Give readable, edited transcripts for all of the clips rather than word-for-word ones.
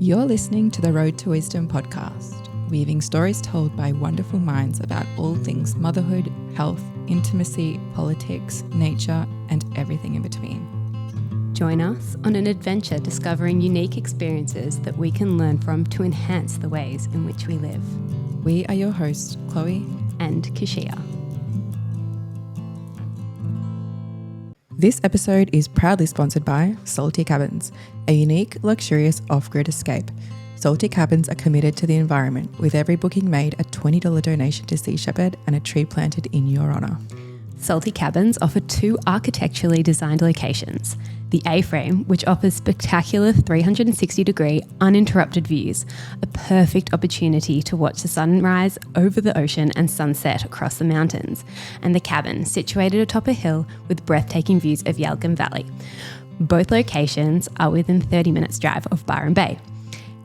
You're listening to the Road to Wisdom podcast, weaving stories told by wonderful minds about all things motherhood, health, intimacy, politics, nature, and everything in between. Join us on an adventure discovering unique experiences that we can learn from to enhance the ways in which we live. We are your hosts, Chloe and Keshia. This episode is proudly sponsored by Salty Cabins, a unique, luxurious off-grid escape. Salty Cabins are committed to the environment, with every booking made a $20 donation to Sea Shepherd and a tree planted in your honour. Salty Cabins offer two architecturally designed locations. The A-frame, which offers spectacular 360-degree uninterrupted views, a perfect opportunity to watch the sunrise over the ocean and sunset across the mountains, and the cabin, situated atop a hill with breathtaking views of Yalgam Valley. Both locations are within 30 minutes drive of Byron Bay.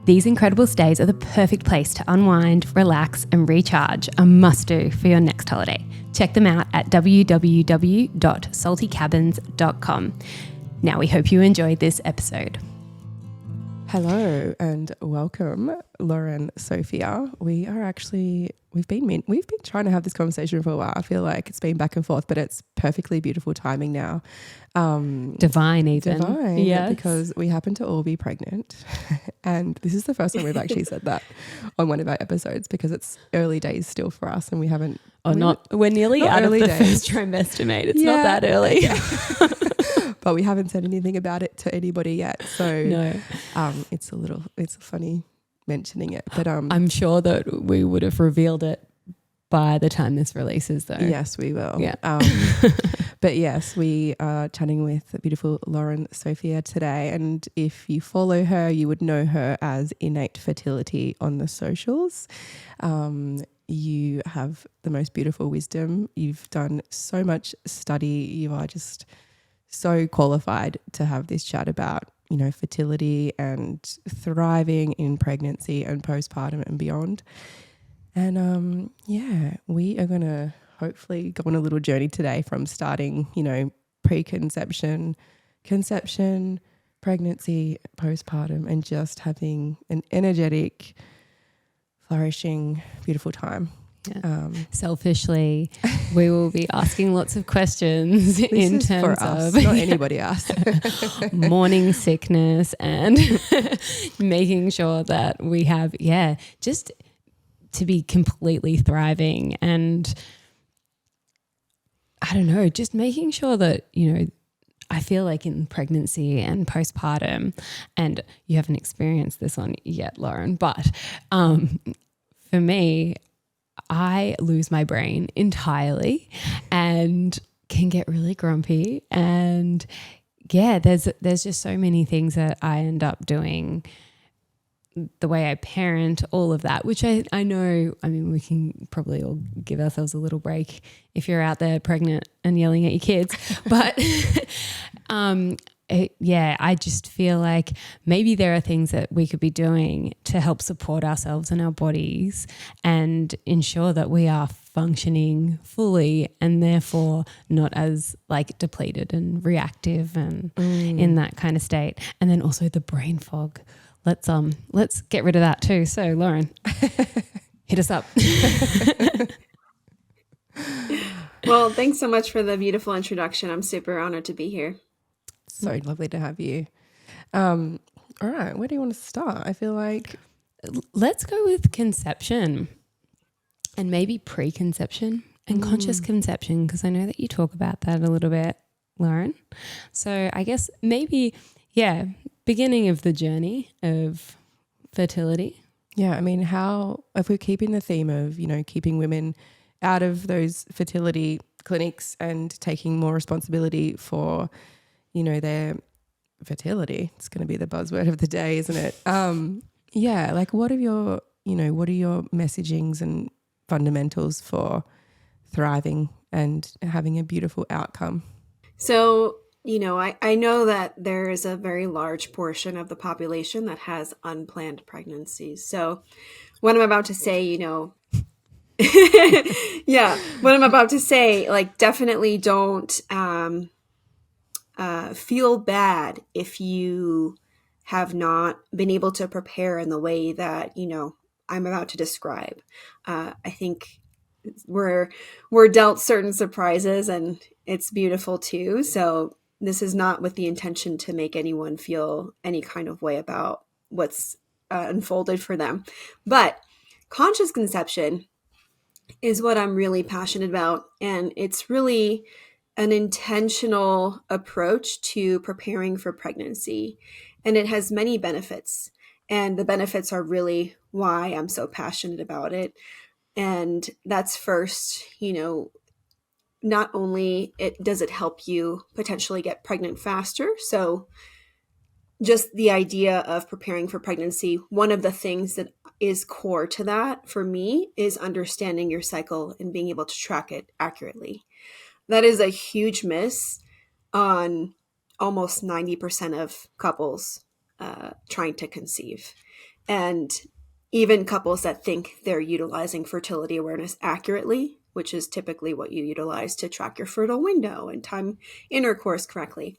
These incredible stays are the perfect place to unwind, relax, and recharge, a must-do for your next holiday. Check them out at www.saltycabins.com. Now, we hope you enjoyed this episode. Hello and welcome, Loren Sofia. We've been trying to have this conversation for a while. I feel like it's been back and forth, but it's perfectly beautiful timing now. Divine, yes. Because we happen to all be pregnant, and this is the first time we've actually said that on one of our episodes, because it's early days still for us, and we haven't. We're nearly out of the first trimester, mate. It's not that early. Yeah. But we haven't said anything about it to anybody yet, so no. It's funny mentioning it, but I'm sure that we would have revealed it by the time this releases, though. Yes, we will. Yeah. But yes, we are chatting with the beautiful Loren Sofia today, and if you follow her, you would know her as Innate Fertility on the socials. You have the most beautiful wisdom. You've done so much study. You are just so qualified to have this chat about, fertility and thriving in pregnancy and postpartum and beyond. And we are going to hopefully go on a little journey today from starting, preconception, conception, pregnancy, postpartum, and just having an energetic, flourishing, beautiful time. Yeah. Selfishly, we will be asking lots of questions in terms for us, of not anybody else. morning sickness and making sure that we have, just to be completely thriving, and I don't know, just making sure that, I feel like in pregnancy and postpartum, and you haven't experienced this one yet, Loren, but for me, I lose my brain entirely and can get really grumpy, and there's just so many things that I end up doing, the way I parent, all of that, which I know, we can probably all give ourselves a little break if you're out there pregnant and yelling at your kids, but I just feel like maybe there are things that we could be doing to help support ourselves and our bodies and ensure that we are functioning fully and therefore not as depleted and reactive and in that kind of state. And then also the brain fog. Let's get rid of that too. So Loren, hit us up. Well, thanks so much for the beautiful introduction. I'm super honored to be here. So lovely to have you. All right, where do you want to start? I feel like let's go with conception and maybe preconception and conscious conception, because I know that you talk about that a little bit, Loren. So I guess maybe, beginning of the journey of fertility. Yeah, if we're keeping the theme of, keeping women out of those fertility clinics and taking more responsibility for their fertility. It's going to be the buzzword of the day, isn't it? What are your messagings and fundamentals for thriving and having a beautiful outcome? So, I know that there is a very large portion of the population that has unplanned pregnancies. So what I'm about to say, definitely don't feel bad if you have not been able to prepare in the way that, I'm about to describe. I think we're dealt certain surprises, and it's beautiful too. So this is not with the intention to make anyone feel any kind of way about what's unfolded for them. But conscious conception is what I'm really passionate about. And it's really an intentional approach to preparing for pregnancy. And it has many benefits. And the benefits are really why I'm so passionate about it. And that's first, not only does it help you potentially get pregnant faster. So just the idea of preparing for pregnancy, one of the things that is core to that for me is understanding your cycle and being able to track it accurately. That is a huge miss on almost 90% of couples trying to conceive. And even couples that think they're utilizing fertility awareness accurately, which is typically what you utilize to track your fertile window and time intercourse correctly.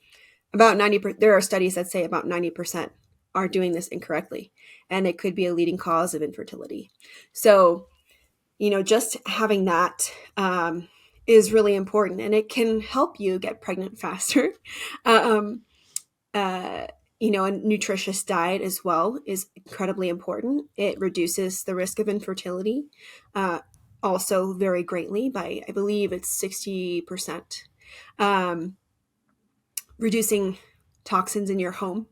There are studies that say about 90% are doing this incorrectly, and it could be a leading cause of infertility. So, just having that is really important, and it can help you get pregnant faster. A nutritious diet as well is incredibly important. It reduces the risk of infertility also very greatly by, I believe it's 60%. Reducing toxins in your home,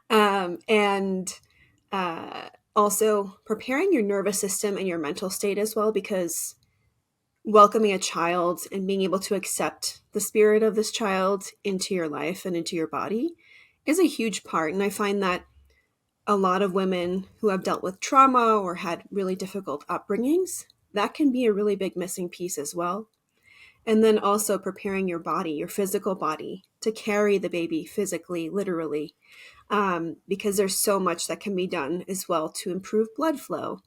and also preparing your nervous system and your mental state as well, because welcoming a child and being able to accept the spirit of this child into your life and into your body is a huge part. And I find that a lot of women who have dealt with trauma or had really difficult upbringings, that can be a really big missing piece as well. And then also preparing your body, your physical body, to carry the baby physically, literally, because there's so much that can be done as well to improve blood flow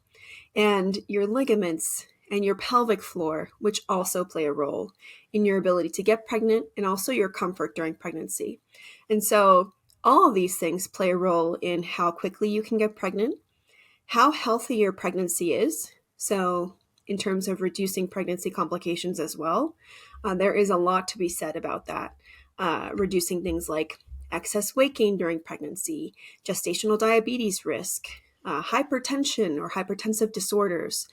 and your ligaments and your pelvic floor, which also play a role in your ability to get pregnant and also your comfort during pregnancy. And so all of these things play a role in how quickly you can get pregnant, how healthy your pregnancy is. So in terms of reducing pregnancy complications as well, there is a lot to be said about that. Reducing things like excess weight gain during pregnancy, gestational diabetes risk, hypertension or hypertensive disorders,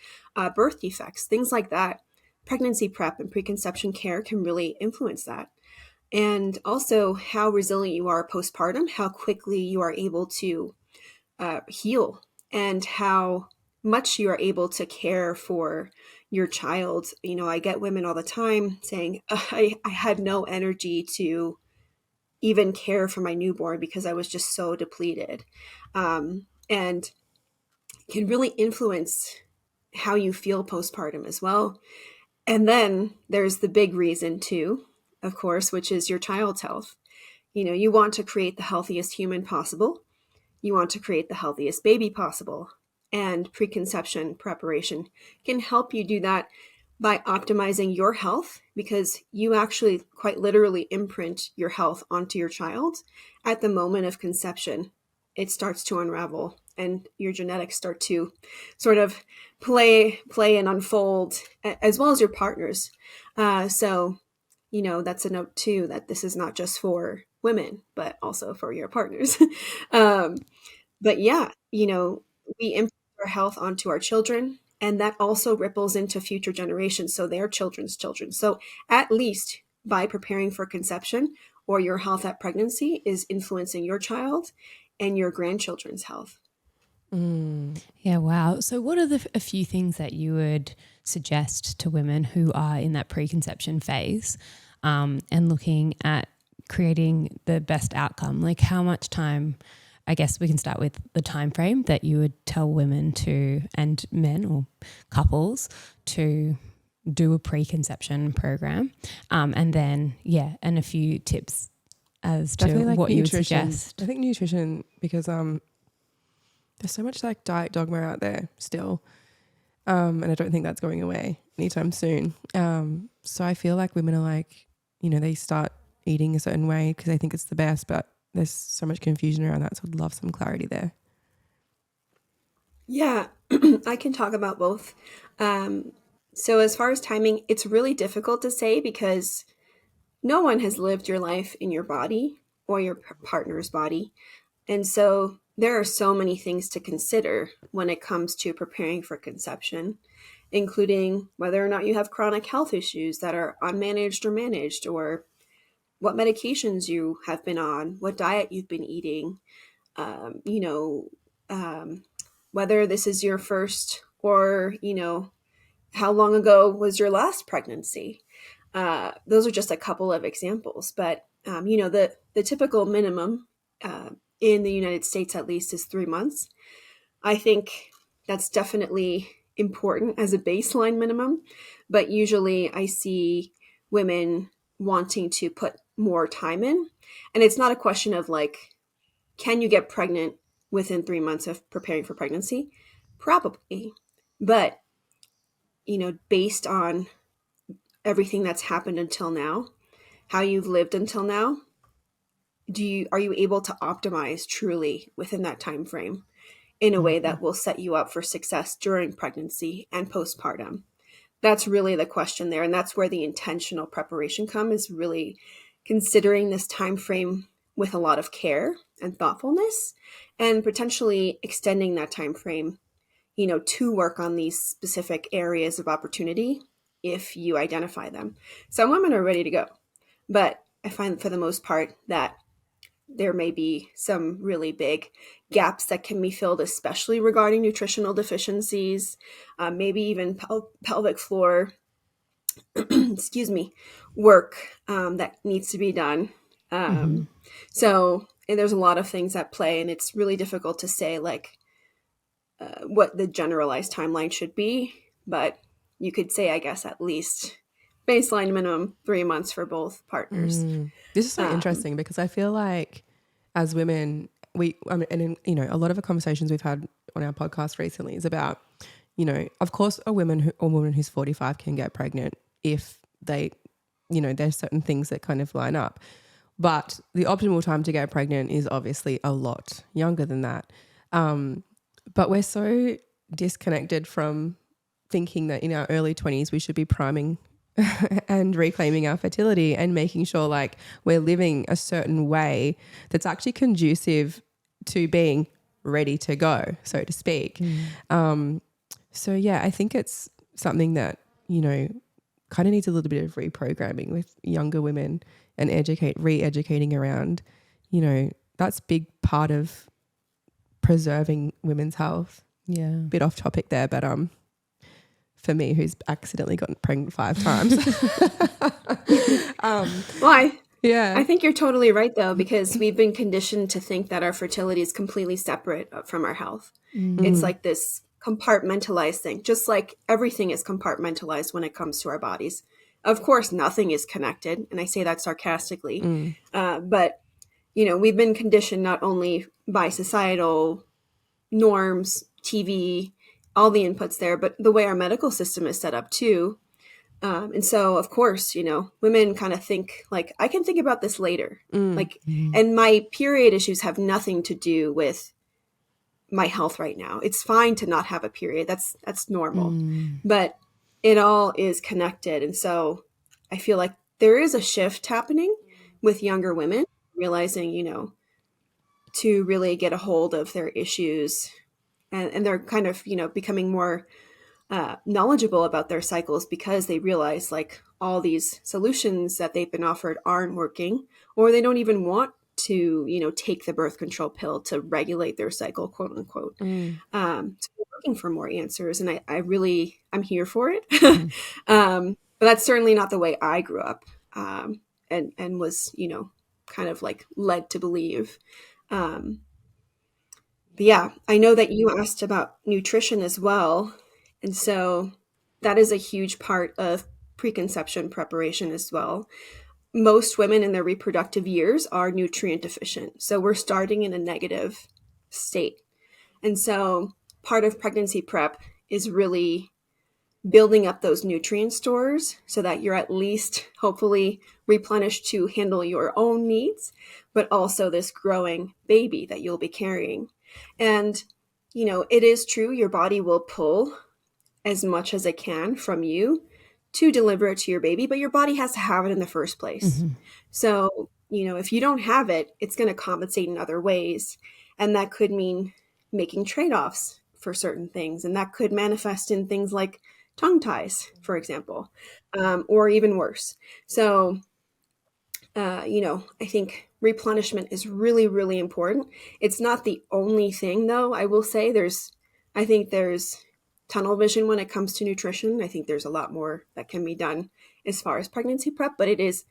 birth defects, things like that. Pregnancy prep and preconception care can really influence that. And also how resilient you are postpartum, how quickly you are able to heal, and how much you are able to care for your child. I get women all the time saying, I had no energy to even care for my newborn because I was just so depleted. And can really influence how you feel postpartum as well. And then there's the big reason too, of course, which is your child's health. You want to create the healthiest human possible. You want to create the healthiest baby possible. And preconception preparation can help you do that by optimizing your health, because you actually quite literally imprint your health onto your child at the moment of conception. It starts to unravel and your genetics start to sort of play and unfold, as well as your partners. So that's a note too, that this is not just for women, but also for your partners. But yeah, we imprint our health onto our children, and that also ripples into future generations, so their children's children. So at least by preparing for conception or your health at pregnancy is influencing your child and your grandchildren's health. Yeah, wow. So what are a few things that you would suggest to women who are in that preconception phase and looking at creating the best outcome? Like how much time, I guess we can start with the time frame that you would tell women to, and men or couples, to do a preconception program. And then, and a few tips as to like what nutrition. You would suggest. I think nutrition, because there's so much like diet dogma out there still. And I don't think that's going away anytime soon. So I feel like women are like, they start eating a certain way because they think it's the best, but there's so much confusion around that. So I'd love some clarity there. Yeah, I can talk about both. So as far as timing, it's really difficult to say because no one has lived your life in your body or your partner's body. And so there are so many things to consider when it comes to preparing for conception, including whether or not you have chronic health issues that are unmanaged or managed, or what medications you have been on, what diet you've been eating, you know, whether this is your first or, you know, how long ago was your last pregnancy. Those are just a couple of examples, but, you know, the typical minimum in the United States, at least, is 3 months. I think that's definitely important as a baseline minimum, but usually I see women wanting to put more time in. And it's not a question of like, can you get pregnant within 3 months of preparing for pregnancy? Probably. But, you know, based on everything that's happened until now, how you've lived until now, are you able to optimize truly within that time frame in a way that will set you up for success during pregnancy and postpartum? That's really the question there. And that's where the intentional preparation is really considering this time frame with a lot of care and thoughtfulness, and potentially extending that time frame, you know, to work on these specific areas of opportunity if you identify them. Some women are ready to go, but I find for the most part that there may be some really big gaps that can be filled, especially regarding nutritional deficiencies, maybe even pelvic floor, excuse me, work that needs to be done. So and there's a lot of things at play, and it's really difficult to say like what the generalized timeline should be, but you could say, I guess, at least baseline minimum 3 months for both partners. This is so interesting because I feel like as women, and you know, a lot of the conversations we've had on our podcast recently is about, you know, of course, a woman who's 45 can get pregnant if they, you know, there's certain things that kind of line up. But the optimal time to get pregnant is obviously a lot younger than that. But we're so disconnected from thinking that in our early 20s we should be priming and reclaiming our fertility and making sure like we're living a certain way that's actually conducive to being ready to go, so to speak. So yeah, I think it's something that, you know, kind of needs a little bit of reprogramming with younger women and re-educating around, you know, that's a big part of preserving women's health. Yeah. Bit off topic there, but for me, who's accidentally gotten pregnant 5 times. Why? Yeah. I think you're totally right, though, because we've been conditioned to think that our fertility is completely separate from our health. It's like this compartmentalized thing, just like everything is compartmentalized when it comes to our bodies. Of course, nothing is connected, and I say that sarcastically. But, you know, we've been conditioned not only by societal norms, TV, all the inputs there, but the way our medical system is set up too. And so, of course, you know, women kind of think like, I can think about this later. And my period issues have nothing to do with my health right now. It's fine to not have a period. That's normal. But it all is connected. And so I feel like there is a shift happening with younger women realizing, you know, to really get a hold of their issues, and they're kind of, you know, becoming more knowledgeable about their cycles because they realize like all these solutions that they've been offered aren't working, or they don't even want to, you know, take the birth control pill to regulate their cycle, quote unquote. So we're looking for more answers, and I'm here for it. But that's certainly not the way I grew up, and was, you know, kind of like led to believe. But yeah, I know that you asked about nutrition as well. And so that is a huge part of preconception preparation as well. Most women in their reproductive years are nutrient deficient. So we're starting in a negative state. And so part of pregnancy prep is really building up those nutrient stores so that you're at least hopefully replenished to handle your own needs, but also this growing baby that you'll be carrying. And, it is true, your body will pull as much as it can from you to deliver it to your baby, but your body has to have it in the first place. Mm-hmm. So, if you don't have it, it's going to compensate in other ways. And that could mean making trade-offs for certain things. And that could manifest in things like tongue ties, for example, or even worse. So, I think replenishment is really, really important. It's not the only thing, though. I will say I think there's tunnel vision when it comes to nutrition. I think there's a lot more that can be done as far as pregnancy prep, but it is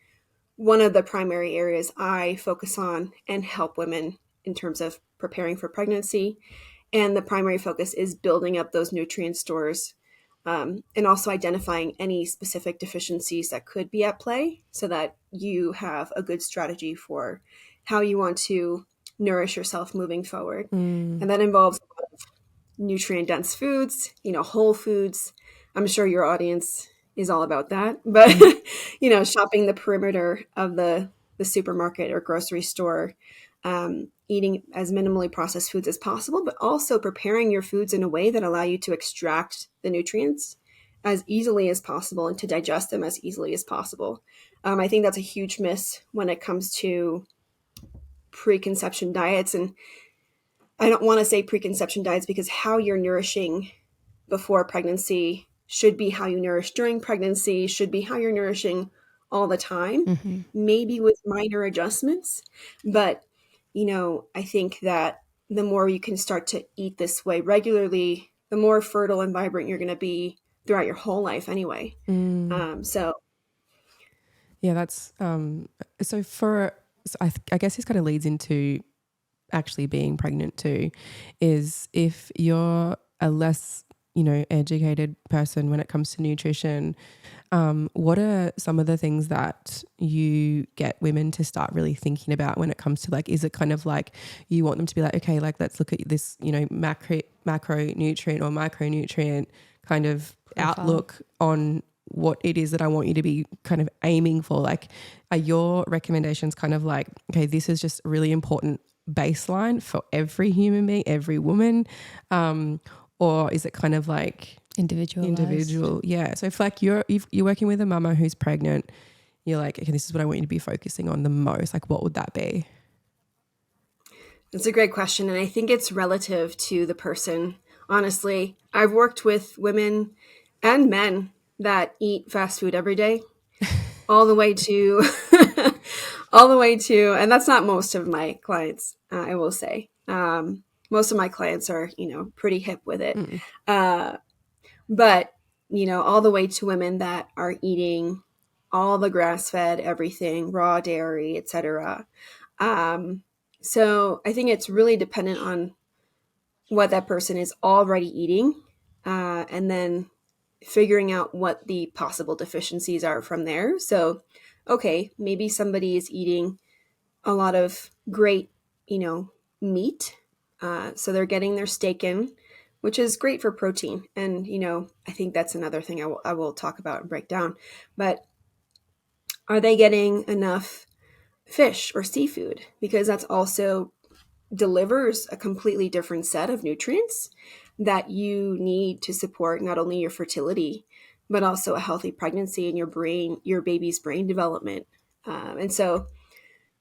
one of the primary areas I focus on and help women in terms of preparing for pregnancy. And the primary focus is building up those nutrient stores, and also identifying any specific deficiencies that could be at play so that you have a good strategy for how you want to nourish yourself moving forward. And that involves a lot of nutrient-dense foods, whole foods. I'm sure your audience is all about that. But, shopping the perimeter of the supermarket or grocery store, eating as minimally processed foods as possible, but also preparing your foods in a way that allow you to extract the nutrients as easily as possible and to digest them as easily as possible. I think that's a huge miss when it comes to preconception diets. And I don't want to say preconception diets because how you're nourishing before pregnancy should be how you nourish during pregnancy, should be how you're nourishing all the time, maybe with minor adjustments. But I think that the more you can start to eat this way regularly, the more fertile and vibrant you're going to be throughout your whole life anyway. Yeah, that's I guess this kind of leads into actually being pregnant too, is if you're a less educated person when it comes to nutrition, what are some of the things that you get women to start really thinking about when it comes to is it kind of like you want them to be like, okay, let's look at this, macronutrient or micronutrient kind of outlook on what it is that I want you to be kind of aiming for? Are your recommendations kind of like, okay, this is just a really important baseline for every human being, every woman, or is it kind of like individual? Yeah. So if you're working with a mama who's pregnant, you're like, okay, this is what I want you to be focusing on the most. What would that be? That's a great question. And I think it's relative to the person. Honestly, I've worked with women and men that eat fast food every day, all the way to, and that's not most of my clients, I will say. Most of my clients are, pretty hip with it. But, all the way to women that are eating all the grass-fed, everything, raw dairy, etc. So I think it's really dependent on what that person is already eating, and then figuring out what the possible deficiencies are from there. So, okay, maybe somebody is eating a lot of great, meat. So they're getting their steak in, which is great for protein. And, I think that's another thing I will talk about and break down. But are they getting enough fish or seafood? Because that's also delivers a completely different set of nutrients that you need to support not only your fertility, but also a healthy pregnancy and your baby's brain development. And so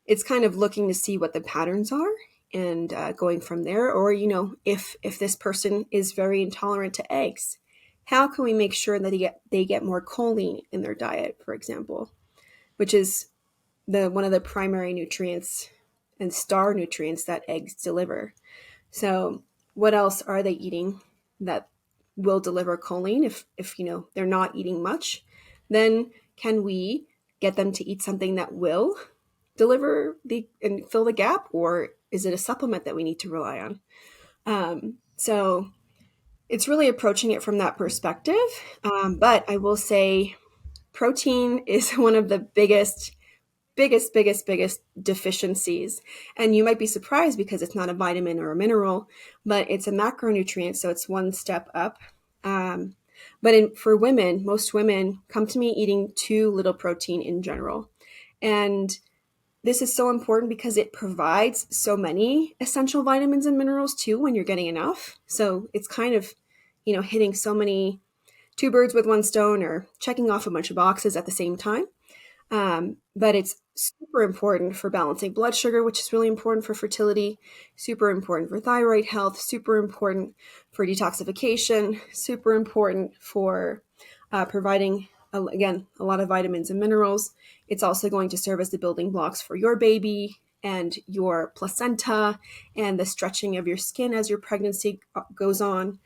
it's kind of looking to see what the patterns are and going from there. Or, if this person is very intolerant to eggs, how can we make sure that they get more choline in their diet, for example, which is one of the primary nutrients and star nutrients that eggs deliver. So what else are they eating that will deliver choline? If they're not eating much, then can we get them to eat something that will deliver and fill the gap, or is it a supplement that we need to rely on? So it's really approaching it from that perspective. But I will say protein is one of the biggest deficiencies. And you might be surprised because it's not a vitamin or a mineral, but it's a macronutrient. So it's one step up. But for women, most women come to me eating too little protein in general. And this is so important because it provides so many essential vitamins and minerals too when you're getting enough. So it's kind of, hitting so many two birds with one stone, or checking off a bunch of boxes at the same time. But it's super important for balancing blood sugar, which is really important for fertility, super important for thyroid health, super important for detoxification, super important for providing, again, a lot of vitamins and minerals. It's also going to serve as the building blocks for your baby and your placenta and the stretching of your skin as your pregnancy goes on.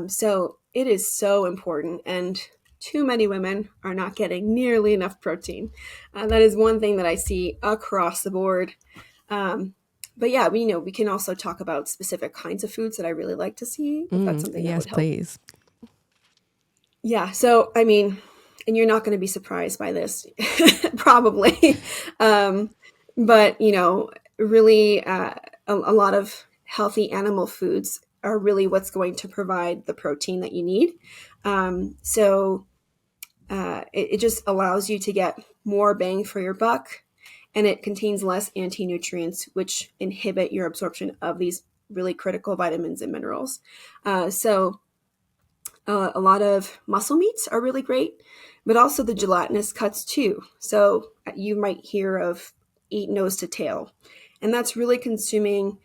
So it is so important, and too many women are not getting nearly enough protein. That is one thing that I see across the board. But yeah, we can also talk about specific kinds of foods that I really like to see, if that's something that would help. Please. Yeah. So, and you're not going to be surprised by this, probably. But, really a lot of healthy animal foods are really what's going to provide the protein that you need. So it just allows you to get more bang for your buck, and it contains less anti-nutrients, which inhibit your absorption of these really critical vitamins and minerals. So a lot of muscle meats are really great, but also the gelatinous cuts too. So you might hear of eat nose to tail, and that's really consuming,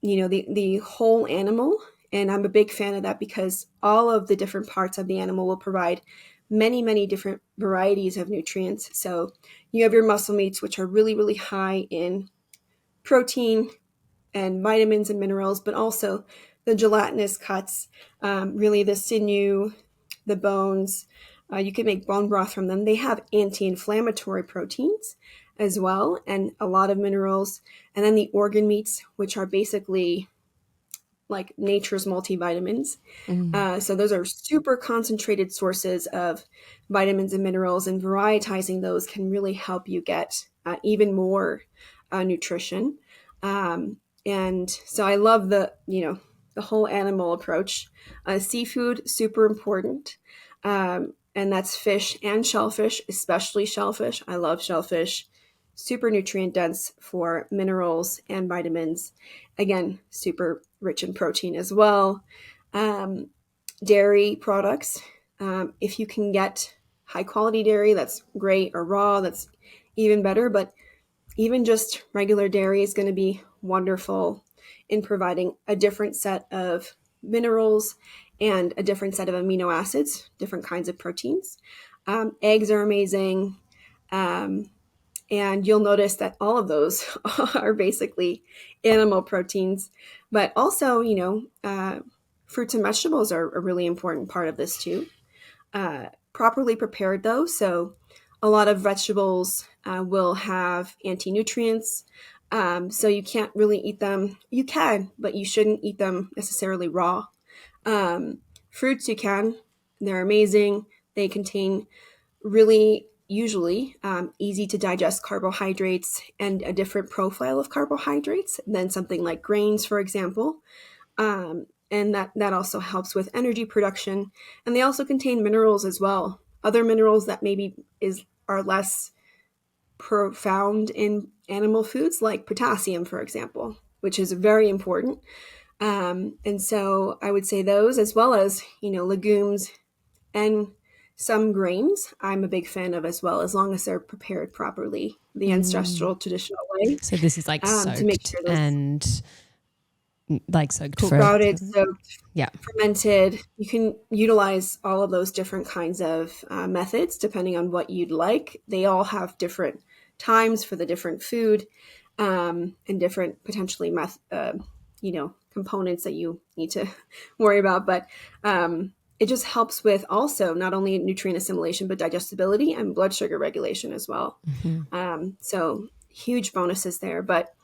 the whole animal. And I'm a big fan of that because all of the different parts of the animal will provide many, many different varieties of nutrients. So you have your muscle meats, which are really, really high in protein and vitamins and minerals, but also the gelatinous cuts, really the sinew, the bones. You can make bone broth from them. They have anti-inflammatory proteins as well, and a lot of minerals. And then the organ meats, which are basically like nature's multivitamins. So those are super concentrated sources of vitamins and minerals, and varietizing those can really help you get even more nutrition. And so I love the whole animal approach. Seafood, super important. And that's fish and shellfish, especially shellfish. I love shellfish. Super nutrient dense for minerals and vitamins. Again, super rich in protein as well. Dairy products. If you can get high quality dairy, that's great, or raw, that's even better. But even just regular dairy is going to be wonderful in providing a different set of minerals and a different set of amino acids, different kinds of proteins. Eggs are amazing. And you'll notice that all of those are basically animal proteins. But also, fruits and vegetables are a really important part of this too. Properly prepared though. So a lot of vegetables will have anti-nutrients. So you can't really eat them. You can, but you shouldn't eat them necessarily raw. Fruits you can. They're amazing. They contain really usually easy to digest carbohydrates and a different profile of carbohydrates than something like grains, for example. And that also helps with energy production. And they also contain minerals as well. Other minerals that maybe are less profound in animal foods, like potassium, for example, which is very important. And so I would say those, as well as, legumes and some grains, I'm a big fan of as well, as long as they're prepared properly, the ancestral traditional way. So this is like soaked, to make sure and like soaked, sprouted, soaked, yeah, fermented. You can utilize all of those different kinds of methods depending on what you'd like. They all have different times for the different food and different potentially components that you need to worry about. But it just helps with also not only nutrient assimilation, but digestibility and blood sugar regulation as well. So huge bonuses there. But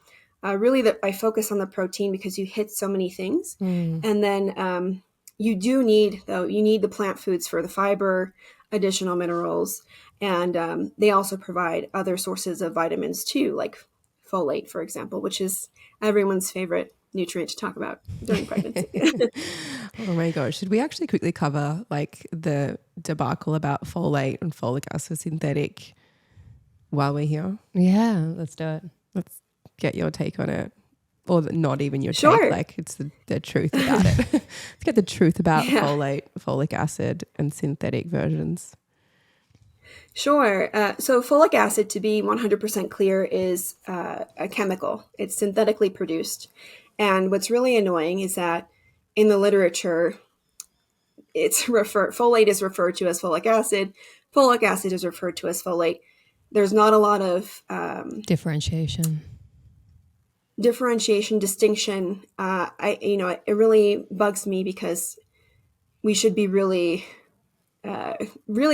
really I focus on the protein because you hit so many things. And then you need the plant foods for the fiber, additional minerals, and they also provide other sources of vitamins too, like folate, for example, which is everyone's favorite nutrient to talk about during pregnancy. Oh my gosh. Should we actually quickly cover like the debacle about folate and folic acid synthetic while we're here? Yeah, let's do it. Let's get your take on it. Or not even your Sure. take, like it's the truth about it. Let's get the truth about Yeah. folate, folic acid and synthetic versions. Sure. So folic acid, to be 100% clear, is a chemical. It's synthetically produced. And what's really annoying is that in the literature, folate is referred to as folic acid is referred to as folate. There's not a lot of Differentiation, distinction. It really bugs me because we should be really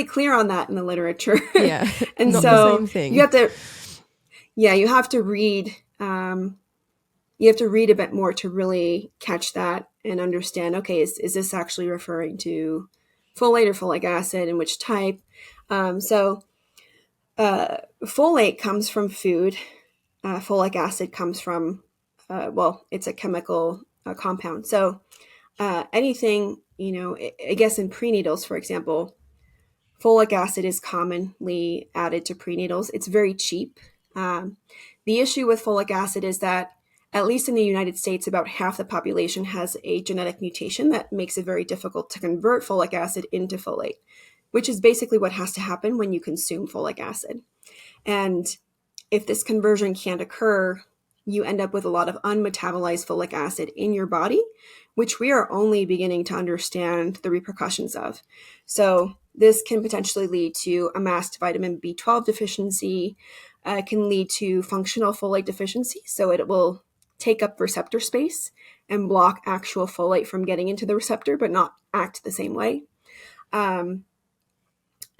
clear on that in the literature. Yeah. And not so the same thing. you have to read. You have to read a bit more to really catch that and understand, okay, is this actually referring to folate or folic acid, and which type? Folate comes from food. Folic acid comes from, it's a chemical compound. So anything, I guess in prenatals, for example, folic acid is commonly added to prenatals. It's very cheap. The issue with folic acid is that, at least in the United States, about half the population has a genetic mutation that makes it very difficult to convert folic acid into folate, which is basically what has to happen when you consume folic acid. And if this conversion can't occur, you end up with a lot of unmetabolized folic acid in your body, which we are only beginning to understand the repercussions of. So this can potentially lead to amassed vitamin B12 deficiency. It can lead to functional folate deficiency. So it will take up receptor space and block actual folate from getting into the receptor, but not act the same way. I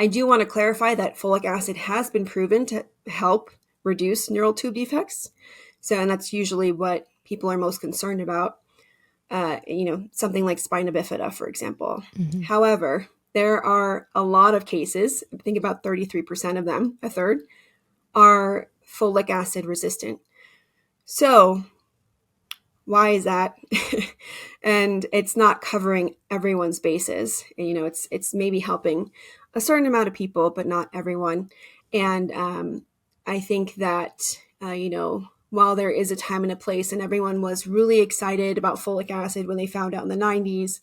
do want to clarify that folic acid has been proven to help reduce neural tube defects. And that's usually what people are most concerned about. Something like spina bifida, for example. Mm-hmm. However, there are a lot of cases, I think about 33% of them, a third, are folic acid resistant. So why is that? And it's not covering everyone's bases. It's maybe helping a certain amount of people, but not everyone. And I think that, while there is a time and a place, and everyone was really excited about folic acid when they found out in the 90s,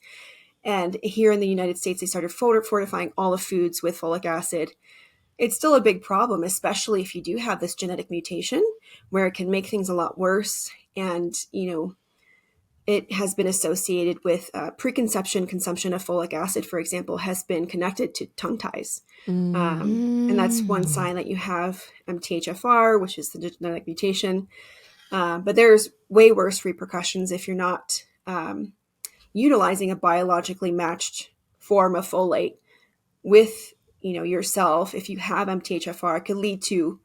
and here in the United States, they started fortifying all the foods with folic acid, it's still a big problem, especially if you do have this genetic mutation where it can make things a lot worse. And, it has been associated with preconception consumption of folic acid, for example, has been connected to tongue ties. And that's one sign that you have MTHFR, which is the genetic mutation. But there's way worse repercussions if you're not utilizing a biologically matched form of folate with, yourself. If you have MTHFR, it could lead to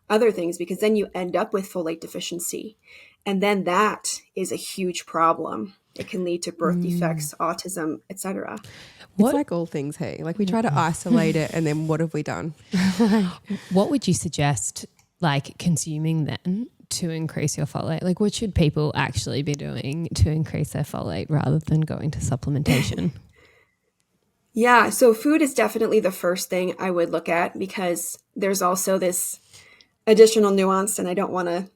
other things, because then you end up with folate deficiency. And then that is a huge problem. It can lead to birth defects, autism, etc. It's like all things, hey? Like we try to isolate it, and then what have we done? What would you suggest, like, consuming then to increase your folate? Like, what should people actually be doing to increase their folate rather than going to supplementation? Yeah, so food is definitely the first thing I would look at, because there's also this additional nuance, and I don't want to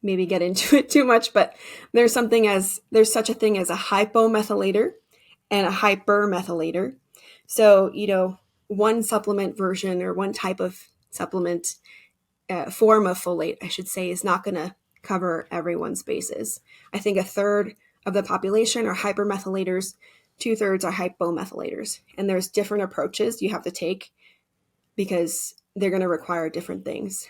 maybe get into it too much, but there's such a thing as a hypomethylator and a hypermethylator. So, one supplement version, or one type of supplement form of folate, I should say, is not going to cover everyone's bases. I think a third of the population are hypermethylators, 2/3 are hypomethylators. And there's different approaches you have to take because they're going to require different things.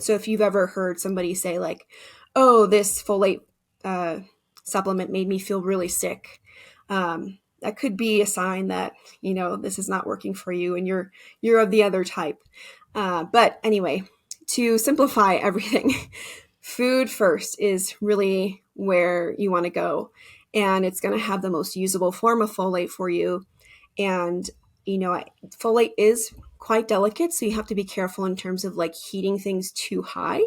So if you've ever heard somebody say like, oh, this folate supplement made me feel really sick, that could be a sign that, this is not working for you and you're of the other type. But anyway, to simplify everything, food first is really where you want to go. And it's going to have the most usable form of folate for you. And, folate is quite delicate, so you have to be careful in terms of like heating things too high.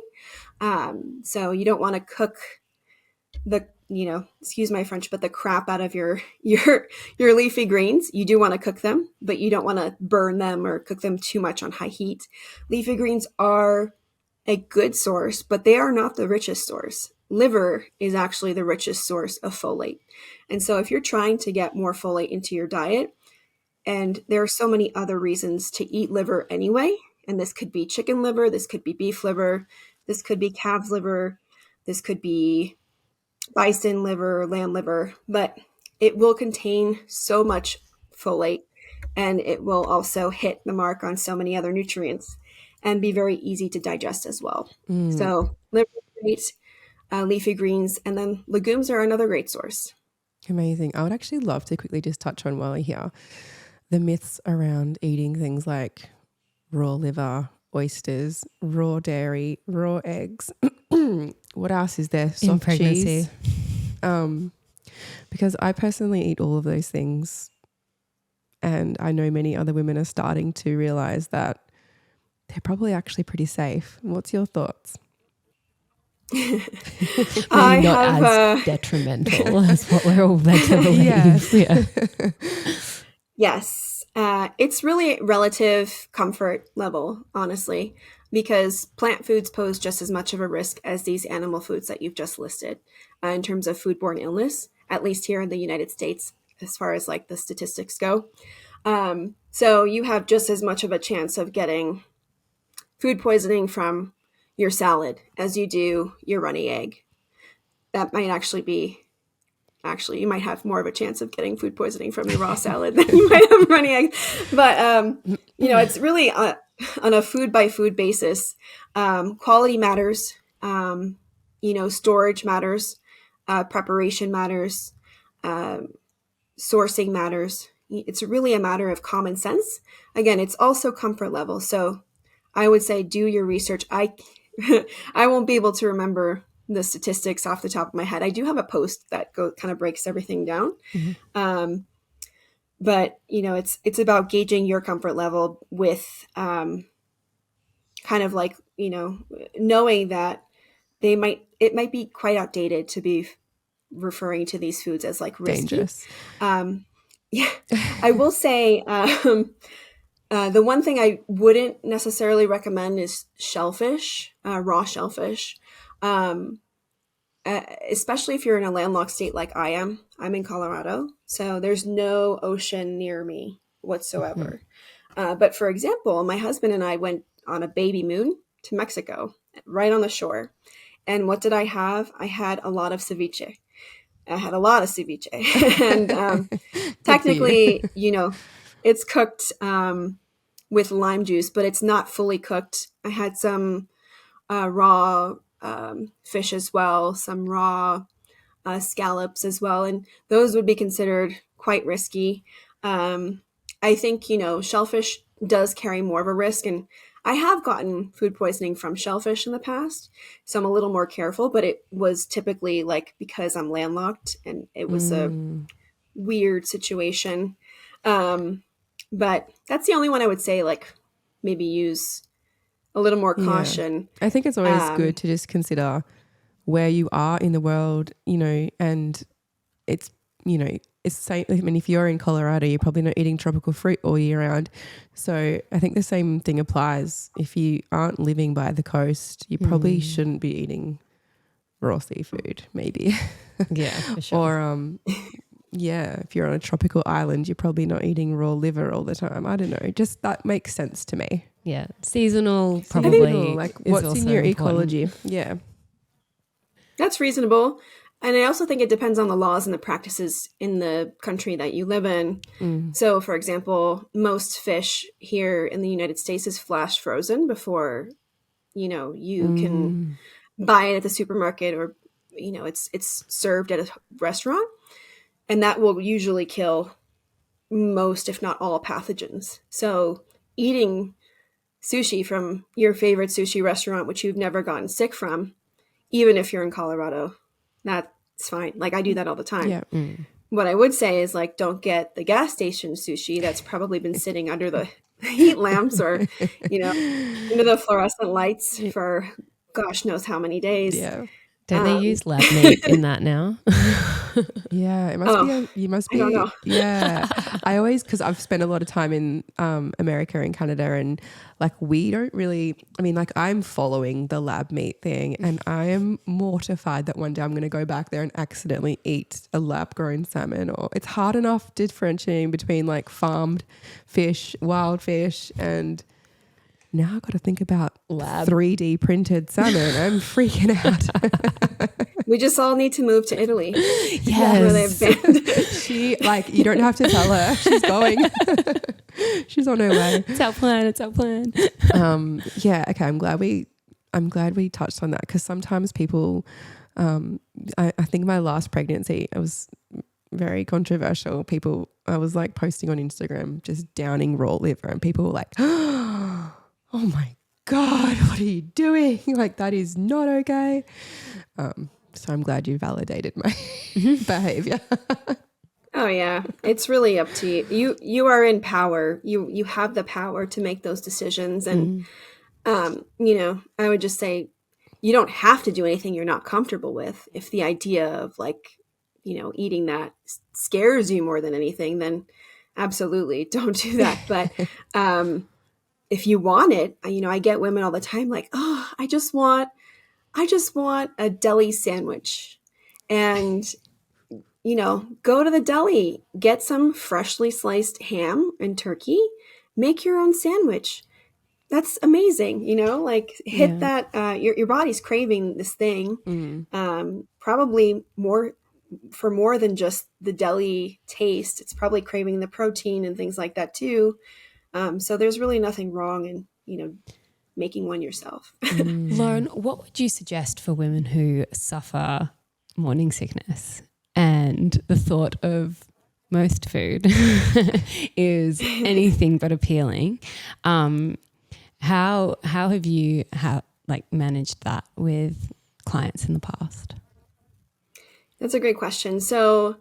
So you don't want to cook the excuse my French, but the crap out of your leafy greens. You do want to cook them, but you don't want to burn them or cook them too much on high heat. Leafy greens are a good source, but they are not the richest source. Liver is actually the richest source of folate. And so if you're trying to get more folate into your diet, and there are so many other reasons to eat liver anyway, and this could be chicken liver, this could be beef liver, this could be calf's liver, this could be bison liver, lamb liver, but it will contain so much folate, and it will also hit the mark on so many other nutrients and be very easy to digest as well. So liver is great, leafy greens, and then legumes are another great source. Amazing. I would actually love to quickly just touch on while we're here the myths around eating things like raw liver, oysters, raw dairy, raw eggs. What else is there? In pregnancy. Cheese. Because I personally eat all of those things, and I know many other women are starting to realize that they're probably actually pretty safe. What's your thoughts? Not as detrimental as what we're all led to believe. Yeah. Yes. It's really relative comfort level, honestly, because plant foods pose just as much of a risk as these animal foods that you've just listed in terms of foodborne illness, at least here in the United States, as far as like the statistics go. So you have just as much of a chance of getting food poisoning from your salad as you do your runny egg. That might actually, you might have more of a chance of getting food poisoning from your raw salad than you might have runny egg. But, it's really on a food by food basis. Quality matters, storage matters, preparation matters, sourcing matters. It's really a matter of common sense. Again, it's also comfort level. So I would say do your research. I won't be able to remember the statistics off the top of my head. I do have a post that kind of breaks everything down. But it's about gauging your comfort level with kind of like, knowing that it might be quite outdated to be referring to these foods as like risky. Dangerous. Yeah, I will say the one thing I wouldn't necessarily recommend is shellfish, raw shellfish, especially if you're in a landlocked state like I am. I'm in Colorado, so there's no ocean near me whatsoever. But for example, my husband and I went on a baby moon to Mexico, right on the shore. And what did I have? I had a lot of ceviche. And technically, it's cooked with lime juice, but it's not fully cooked. I had some raw fish as well, some raw scallops as well, and those would be considered quite risky. I think, shellfish does carry more of a risk, and I have gotten food poisoning from shellfish in the past, so I'm a little more careful, but it was typically like because I'm landlocked and it was a weird situation. But that's the only one I would say, like, maybe use a little more caution. Yeah. I think it's always good to just consider where you are in the world, and it's, it's same. I mean, if you're in Colorado, you're probably not eating tropical fruit all year round. So I think the same thing applies. If you aren't living by the coast, you probably shouldn't be eating raw seafood, maybe. Yeah, for sure. Or, if you're on a tropical island, you're probably not eating raw liver all the time. I don't know. Just that makes sense to me. Yeah. Seasonal probably. Like what's in your ecology. Yeah. That's reasonable. And I also think it depends on the laws and the practices in the country that you live in. So, for example, most fish here in the United States is flash frozen before, you can buy it at the supermarket or, it's served at a restaurant. And that will usually kill most, if not all, pathogens. So eating sushi from your favorite sushi restaurant, which you've never gotten sick from, even if you're in Colorado, that's fine. Like, I do that all the time. Yeah. What I would say is, like, don't get the gas station sushi that's probably been sitting under the heat lamps or, under the fluorescent lights for gosh knows how many days. Yeah. Don't they use lab meat in that now? Yeah, it must be. You must be. I don't know. Yeah, I always, because I've spent a lot of time in America and Canada, and like we don't really. I mean, like I'm following the lab meat thing, and I am mortified that one day I'm going to go back there and accidentally eat a lab grown salmon. Or it's hard enough differentiating between like farmed fish, wild fish, and now I've got to think about Lab 3D printed salmon. I'm freaking out. We just all need to move to Italy. Yes. Where they've banned. She, like, you don't have to tell her. She's going. She's on her way. It's our plan. It's our plan. Yeah. Okay. I'm glad we touched on that, because sometimes people, I think my last pregnancy, it was very controversial. I was like posting on Instagram, just downing raw liver, and people were like, oh my God, what are you doing? Like, that is not okay. So I'm glad you validated my behavior. Oh yeah, it's really up to you. You are in power. You have the power to make those decisions, and you know, I would just say you don't have to do anything you're not comfortable with. If the idea of, like, you know, eating that scares you more than anything, then absolutely don't do that. But if you want it, you know, I get women all the time like, oh, I just want a deli sandwich. And, you know, go to the deli, get some freshly sliced ham and turkey, make your own sandwich. That's amazing. You know, like hit that, your body's craving this thing. Probably more than just the deli taste. It's probably craving the protein and things like that too. So there's really nothing wrong in, you know, making one yourself. Loren, what would you suggest for women who suffer morning sickness and the thought of most food is anything but appealing? How have you managed that with clients in the past? That's a great question. So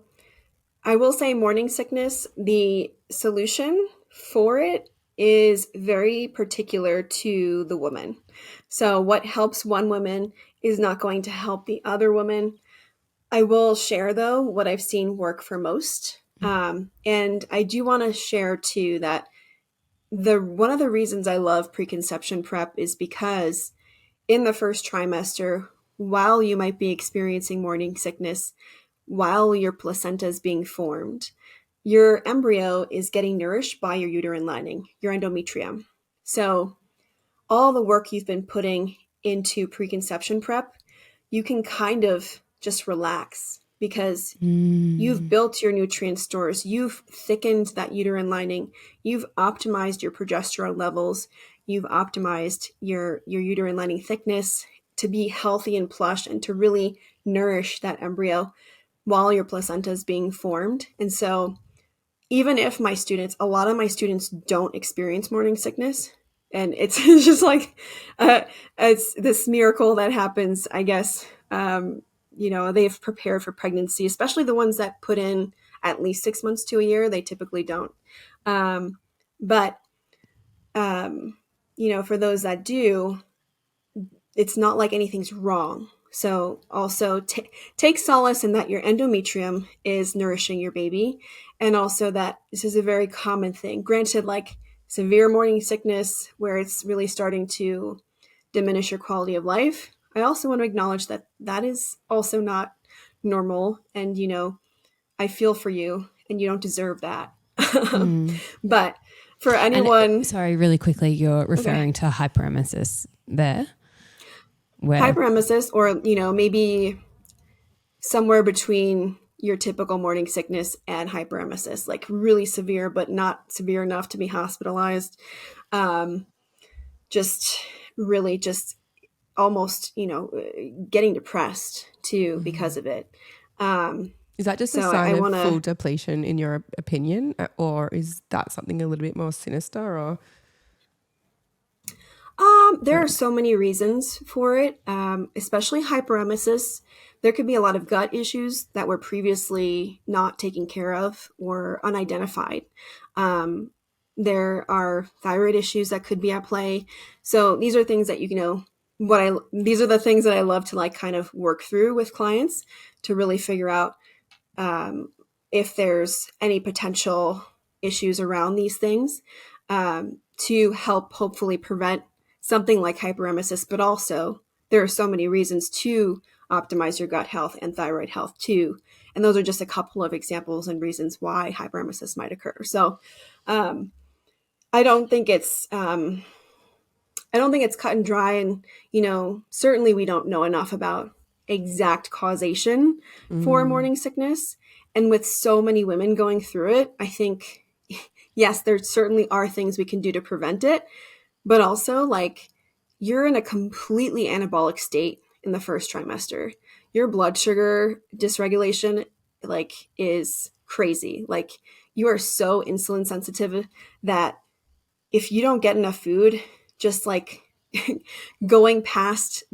I will say morning sickness, the solution for it is very particular to the woman. So what helps one woman is not going to help the other woman. I will share, though, what I've seen work for most. And I do want to share, too, that one of the reasons I love preconception prep is because in the first trimester, while you might be experiencing morning sickness, while your placenta is being formed, your embryo is getting nourished by your uterine lining, your endometrium. So all the work you've been putting into preconception prep, you can kind of just relax because you've built your nutrient stores, you've thickened that uterine lining, you've optimized your progesterone levels, you've optimized your uterine lining thickness to be healthy and plush and to really nourish that embryo while your placenta is being formed. And so even if a lot of my students don't experience morning sickness, and it's just like, it's this miracle that happens, I guess, you know, they've prepared for pregnancy, especially the ones that put in at least 6 months to a year, they typically don't. But you know, for those that do, it's not like anything's wrong. So also take solace in that your endometrium is nourishing your baby, and also that this is a very common thing. Granted, like severe morning sickness where it's really starting to diminish your quality of life, I also want to acknowledge that that is also not normal. And, you know, I feel for you and you don't deserve that. But for anyone... And, sorry, really quickly, you're referring to hyperemesis there? Where? Hyperemesis, or, you know, maybe somewhere between your typical morning sickness and hyperemesis, like really severe, but not severe enough to be hospitalized. Just almost, you know, getting depressed too because of it. Is that just a sign of full depletion in your opinion, or is that something a little bit more sinister? Or there are so many reasons for it, especially hyperemesis. There could be a lot of gut issues that were previously not taken care of or unidentified. There are thyroid issues that could be at play. So these are things that, you know, these are the things that I love to like kind of work through with clients to really figure out if there's any potential issues around these things to help hopefully prevent something like hyperemesis. But also there are so many reasons to optimize your gut health and thyroid health too. And those are just a couple of examples and reasons why hyperemesis might occur. So I don't think it's cut and dry, and certainly we don't know enough about exact causation for morning sickness. And with so many women going through it, I think yes, there certainly are things we can do to prevent it, but also like you're in a completely anabolic state in the first trimester. Your blood sugar dysregulation like is crazy. Like you are so insulin sensitive that if you don't get enough food, just like going past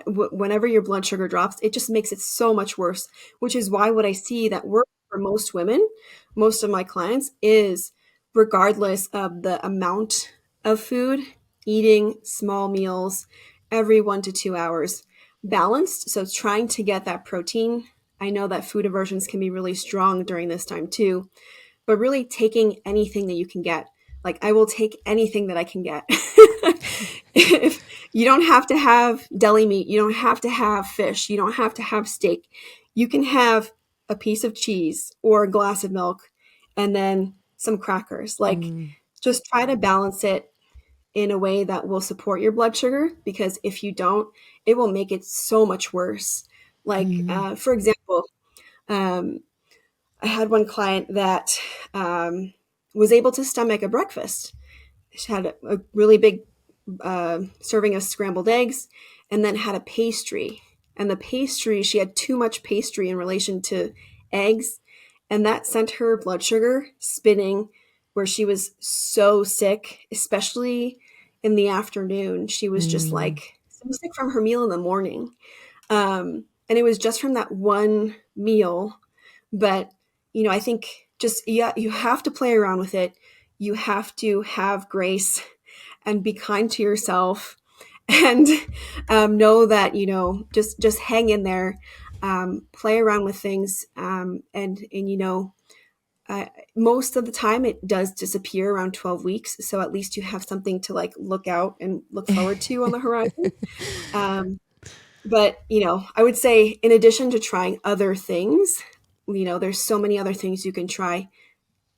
whenever your blood sugar drops, it just makes it so much worse, which is why what I see that works for most women, most of my clients, is regardless of the amount of food, eating small meals every 1 to 2 hours, balanced. So trying to get that protein. I know that food aversions can be really strong during this time too, but really taking anything that you can get. Like I will take anything that I can get. If you don't have to have deli meat, you don't have to have fish, you don't have to have steak. You can have a piece of cheese or a glass of milk and then some crackers. Like just try to balance it in a way that will support your blood sugar, because if you don't, it will make it so much worse. Like for example, I had one client that was able to stomach a breakfast. She had a really big serving of scrambled eggs and then had a pastry. And the pastry, she had too much pastry in relation to eggs. And that sent her blood sugar spinning, where she was so sick, especially in the afternoon. She was just like so sick from her meal in the morning. And it was just from that one meal. But, I think just, you have to play around with it. You have to have grace and be kind to yourself, and know that, just hang in there, play around with things. Most of the time it does disappear around 12 weeks. So at least you have something to like look out and look forward to on the horizon. But, I would say in addition to trying other things, there's so many other things you can try.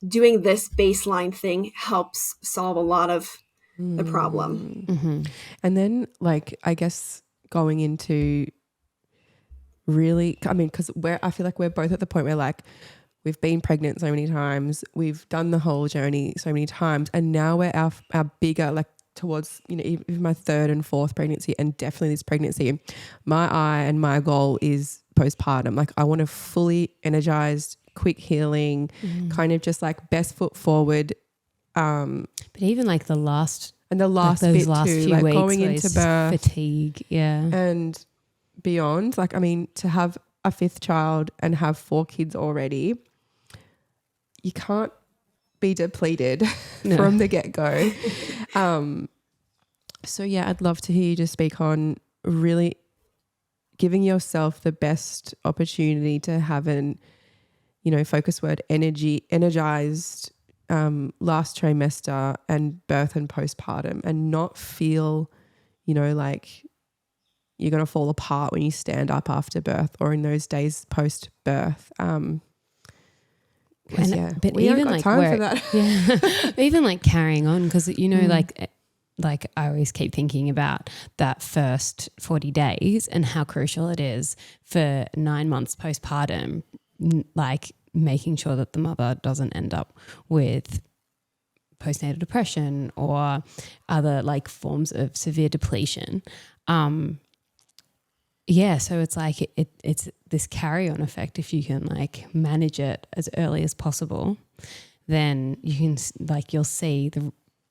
Doing this baseline thing helps solve a lot of the problem. And then like, I guess going into really, because I feel like we're both at the point where like we've been pregnant so many times, we've done the whole journey so many times, and now we're our bigger, like towards, even my third and fourth pregnancy, and definitely this pregnancy, my eye and my goal is postpartum. Like I want a fully energized, quick healing, kind of just like best foot forward. But even like the last bit too, like few weeks going into birth, fatigue, and beyond. Like, to have a fifth child and have 4 kids already, you can't be depleted from the get-go. So yeah, I'd love to hear you just speak on really giving yourself the best opportunity to have an, focus word, energized last trimester and birth and postpartum, and not feel, like you're going to fall apart when you stand up after birth or in those days post-birth. But we even haven't got like time for that. even like carrying on, because like I always keep thinking about that first 40 days and how crucial it is for 9 months postpartum, like making sure that the mother doesn't end up with postnatal depression or other like forms of severe depletion. So it's like it's this carry-on effect. If you can like manage it as early as possible, then you can you'll see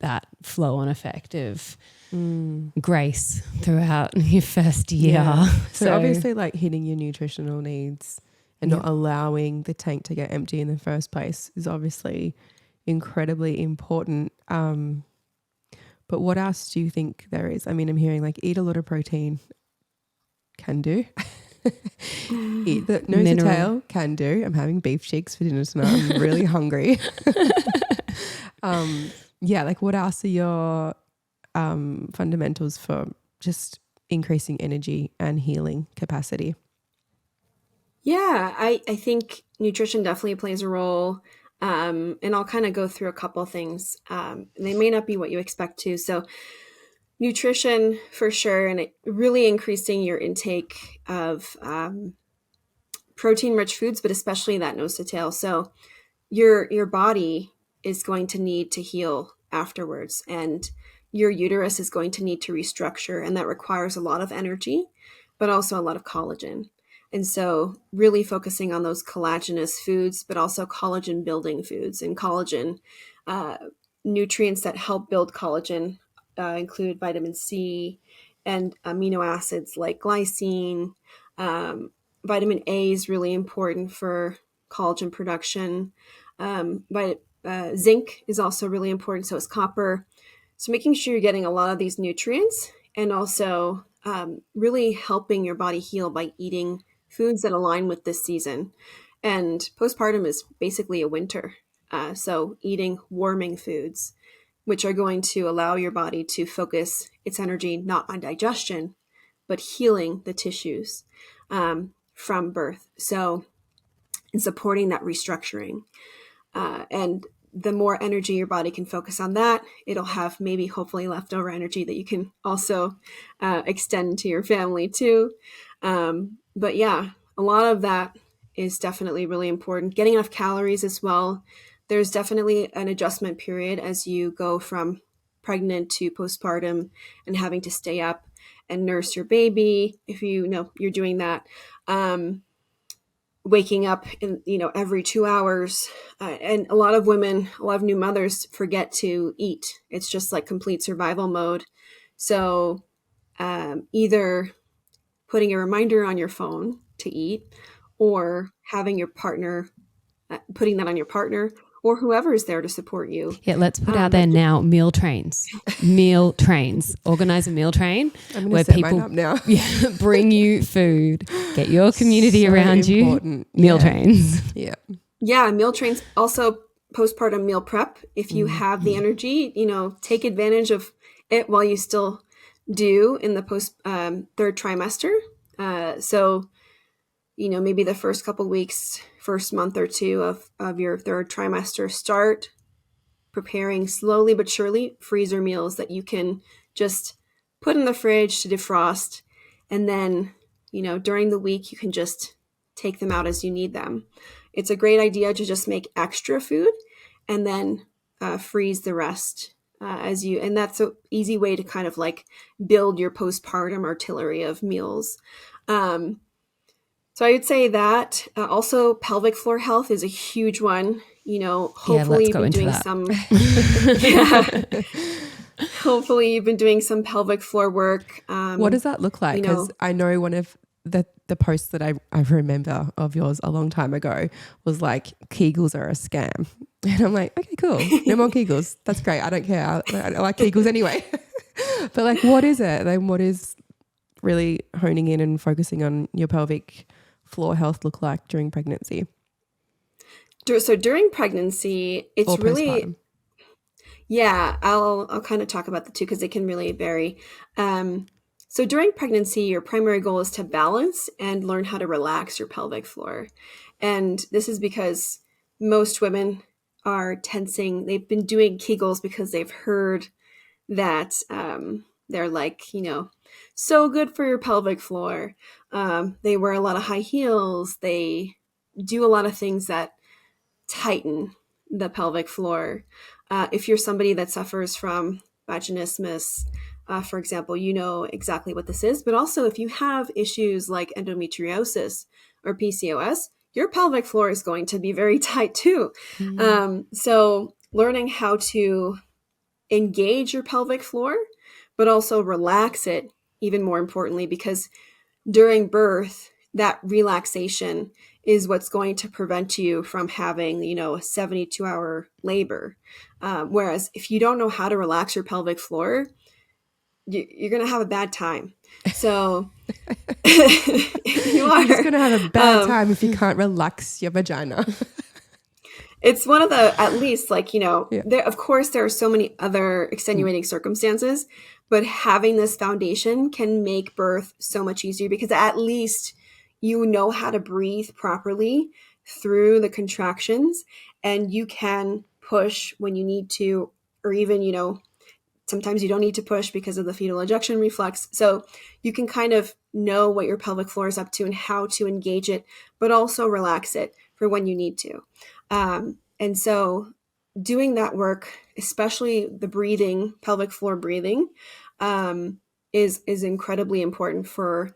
that flow-on effect of grace throughout your first year. Yeah. So obviously like hitting your nutritional needs and not allowing the tank to get empty in the but But what else do you think there is? I mean, I'm hearing like eat a lot of protein, can do. Eat the nose to tail, can do. I'm having beef cheeks for dinner tonight. I'm really hungry. Yeah, like what else are your fundamentals for just increasing energy and healing capacity? Yeah, I think nutrition definitely plays a role. And I'll kind of go through a couple things. They may not be what you expect to. So nutrition for sure, and really increasing your intake of protein-rich foods, but especially that nose to tail. So your body is going to need to heal afterwards, and your uterus is going to need to restructure, and that requires a lot of energy, but also a lot of collagen. And so really focusing on those collagenous foods, but also collagen building foods. And collagen nutrients that help build collagen include vitamin C and amino acids like glycine. Vitamin A is really important for collagen production. Zinc is also really important, so is copper. So making sure you're getting a lot of these nutrients, and also really helping your body heal by eating foods that align with this season. And postpartum is basically a winter. So eating warming foods, which are going to allow your body to focus its energy not on digestion, but healing the tissues from birth. So, and supporting that restructuring. And the more energy your body can focus on that, it'll have maybe hopefully leftover energy that you can also extend to your family too. But yeah, a lot of that is definitely really important. Getting enough calories as well. There's definitely an adjustment period as you go from pregnant to postpartum and having to stay up and nurse your baby. If you know you're doing that, waking up in, every 2 hours. And a lot of women, a lot of new mothers forget to eat. It's just like complete survival mode. So either putting a reminder on your phone to eat, or having your partner, putting that on your partner, or whoever is there to support you. Yeah, let's put out there now meal trains. Meal trains. Organize a meal train where people mine up now. Bring you food. Get your community around you. Meal trains. Yeah. Yeah, meal trains. Also postpartum meal prep. If you have the energy, take advantage of it while you still do in the third trimester. So maybe the first couple weeks, first month or two of your third trimester, start preparing slowly but surely freezer meals that you can just put in the fridge to defrost. And then, during the week, you can just take them out as you need them. It's a great idea to just make extra food and then freeze the rest and that's an easy way to kind of like build your postpartum artillery of meals. So I would say that also pelvic floor health is a huge one. Hopefully you've been doing some. Hopefully you've been doing some pelvic floor work. What does that look like? Because I know one of the posts that I remember of yours a long time ago was like, Kegels are a scam. And I'm like, okay, cool. No more Kegels. That's great. I don't care. I like Kegels anyway. But like, what is it? Then what is really honing in and focusing on your pelvic floor health look like during pregnancy? So during pregnancy, it's really, I'll kind of talk about the two because they can really vary. So during pregnancy, your primary goal is to balance and learn how to relax your pelvic floor. And this is because most women are tensing. They've been doing Kegels because they've heard that they're like, so good for your pelvic floor. They wear a lot of high heels. They do a lot of things that tighten the pelvic floor. If you're somebody that suffers from vaginismus, for example, you know exactly what this is. But also if you have issues like endometriosis or PCOS, your pelvic floor is going to be very tight too. So learning how to engage your pelvic floor, but also relax it even more importantly, because during birth, that relaxation is what's going to prevent you from having, a 72-hour labor. Whereas if you don't know how to relax your pelvic floor, you're going to have a bad time. So you're just going to have a bad time if you can't relax your vagina. It's one of the, at least there, of course, there are so many other extenuating circumstances, but having this foundation can make birth so much easier because at least you know how to breathe properly through the contractions, and you can push when you need to, or even, sometimes you don't need to push because of the fetal ejection reflex. So you can kind of know what your pelvic floor is up to and how to engage it, but also relax it for when you need to. And so doing that work, especially the breathing, pelvic floor breathing, is incredibly important for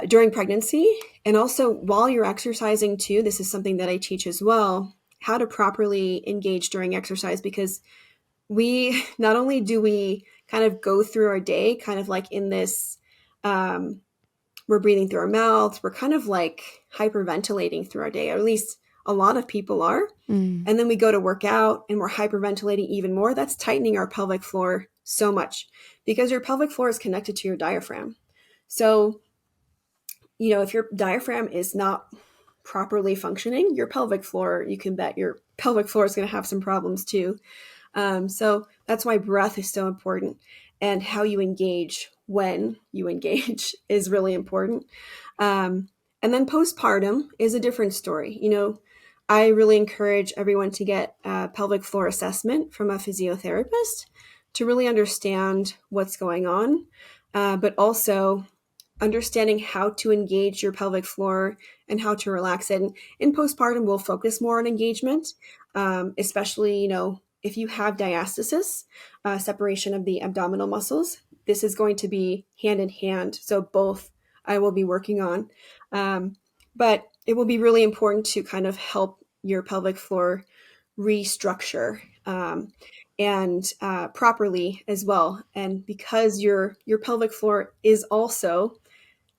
during pregnancy. And also while you're exercising too, this is something that I teach as well, how to properly engage during exercise, because we not only do we kind of go through our day kind of like in this, we're breathing through our mouth, we're kind of like hyperventilating through our day, or at least a lot of people are. And then we go to work out and we're hyperventilating even more. That's tightening our pelvic floor so much because your pelvic floor is connected to your diaphragm. So, if your diaphragm is not properly functioning, your pelvic floor, you can bet your pelvic floor is going to have some problems too. So that's why breath is so important, and how you engage when you engage is really important. And then postpartum is a different story. I really encourage everyone to get a pelvic floor assessment from a physiotherapist to really understand what's going on, but also understanding how to engage your pelvic floor and how to relax it. And in postpartum, we'll focus more on engagement, especially, if you have diastasis, separation of the abdominal muscles. This is going to be hand in hand. So both I will be working on. But it will be really important to kind of help your pelvic floor restructure and properly as well. And because your pelvic floor is also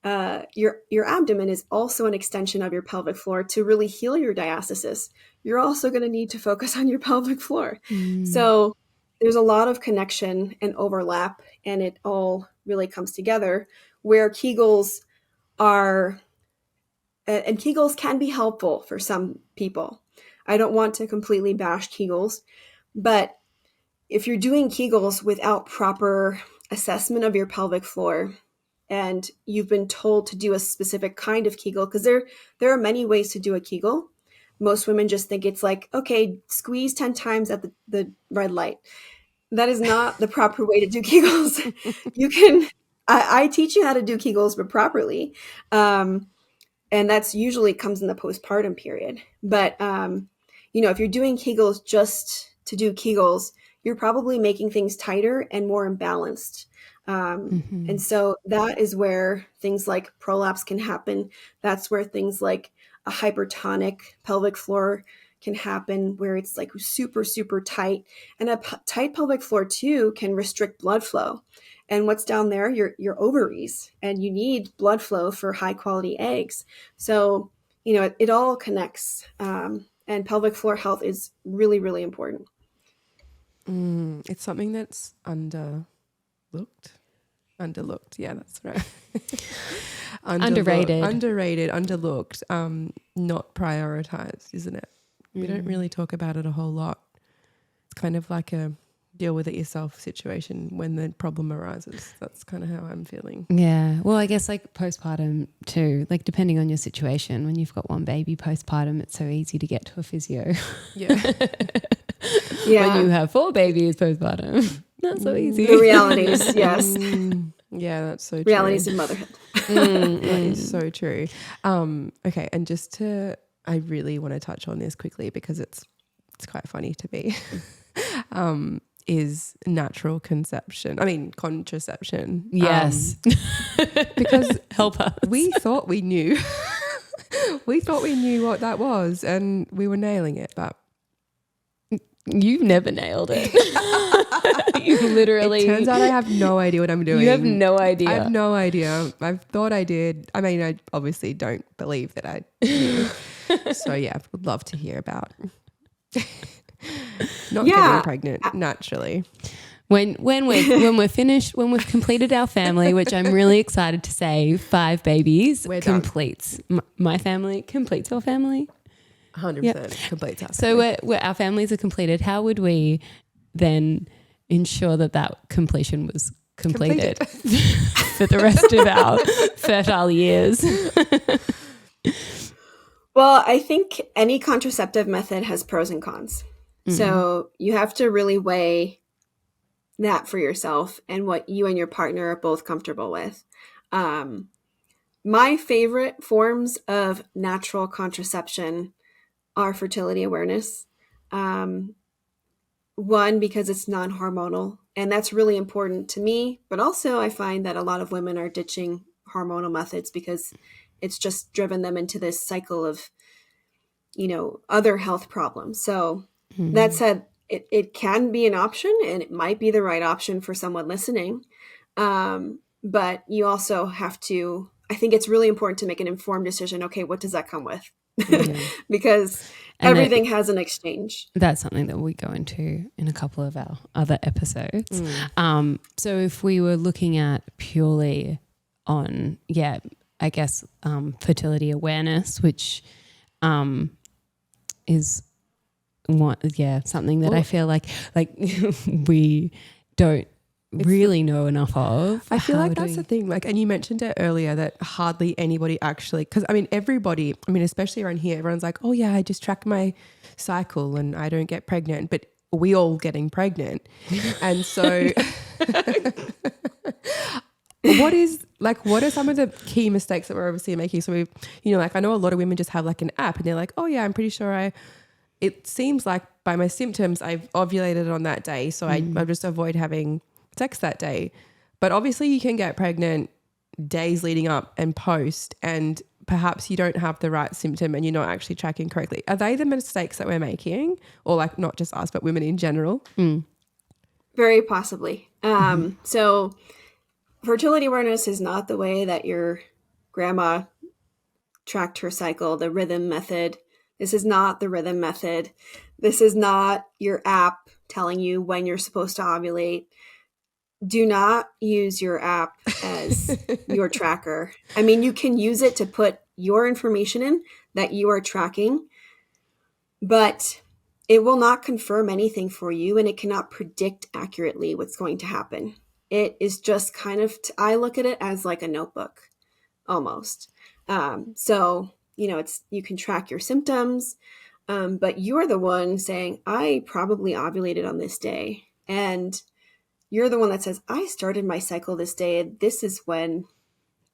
your abdomen is also an extension of your pelvic floor, to really heal your diastasis, you're also going to need to focus on your pelvic floor. So there's a lot of connection and overlap, and it all really comes together, where Kegels are, and Kegels can be helpful for some people. I don't want to completely bash Kegels, but if you're doing Kegels without proper assessment of your pelvic floor, and you've been told to do a specific kind of Kegel, because there are many ways to do a Kegel. Most women just think it's like, okay, squeeze 10 times at the red light. That is not the proper way to do Kegels. I teach you how to do Kegels, but properly. And that's usually comes in the postpartum period. But, if you're doing Kegels just to do Kegels, you're probably making things tighter and more imbalanced. And so that is where things like prolapse can happen. That's where things like a hypertonic pelvic floor can happen, where it's like super, super tight. And a tight pelvic floor too can restrict blood flow. And what's down there? Your ovaries, and you need blood flow for high quality eggs. So, it all connects. And pelvic floor health is really, really important. It's something that's underlooked. Yeah, that's right. Underrated, underlooked, not prioritized, isn't it? We don't really talk about it a whole lot. It's kind of like a deal with it yourself situation when the problem arises. That's kind of how I'm feeling. Yeah. Well, I guess like postpartum too, like depending on your situation, when you've got one baby postpartum, it's so easy to get to a physio. Yeah. When you have 4 babies postpartum, not so easy. The realities, yes. Yeah, that's so true. Realities of motherhood. That is so true. Okay, and I really want to touch on this quickly because it's quite funny to me. Is natural contraception. Yes. Because help us. We thought we knew. We thought we knew what that was, and we were nailing it, but You've never nailed it. You literally. It turns out I have no idea what I'm doing. You have no idea. I have no idea. I thought I did. I mean, I obviously don't believe that I knew. So yeah, would love to hear about not getting pregnant naturally. When we're finished, when we've completed our family, which I'm really excited to say, 5 babies completes my family, completes your family. 100% completes us. So we're our families are completed. How would we then ensure that completion was completed. For the rest of our fertile years? Well, I think any contraceptive method has pros and cons. Mm-hmm. So you have to really weigh that for yourself and what you and your partner are both comfortable with. My favorite forms of natural contraception are fertility awareness. One, because it's non-hormonal, and that's really important to me. But also I find that a lot of women are ditching hormonal methods because it's just driven them into this cycle of, other health problems. So that said, it can be an option, and it might be the right option for someone listening. But you also have to, I think it's really important to make an informed decision. Okay, what does that come with? Because everything has an exchange. That's something that we go into in a couple of our other episodes. So if we were looking at purely on, I guess fertility awareness, which is something that I feel like we don't really know enough of. I feel like that's the thing. And you mentioned it earlier that hardly anybody actually, because everybody, especially around here, everyone's like, oh yeah, I just track my cycle and I don't get pregnant, but we all getting pregnant. And so what are some of the key mistakes that we're obviously making? So I know a lot of women just have an app and they're like, oh yeah, I'm pretty sure it seems like by my symptoms, I've ovulated on that day. So I just avoid having sex that day. But obviously you can get pregnant days leading up and post, and perhaps you don't have the right symptom and you're not actually tracking correctly. Are they the mistakes that we're making? Or not just us, but women in general? Very possibly. So fertility awareness is not the way that your grandma tracked her cycle, the rhythm method. This is not the rhythm method. This is not your app telling you when you're supposed to ovulate. Do not use your app as your tracker. You can use it to put your information in that you are tracking, but it will not confirm anything for you, and it cannot predict accurately what's going to happen. It is just I look at it as like a notebook almost. So, you can track your symptoms, but you're the one saying, I probably ovulated on this day. And you're the one that says, I started my cycle this day, and this is when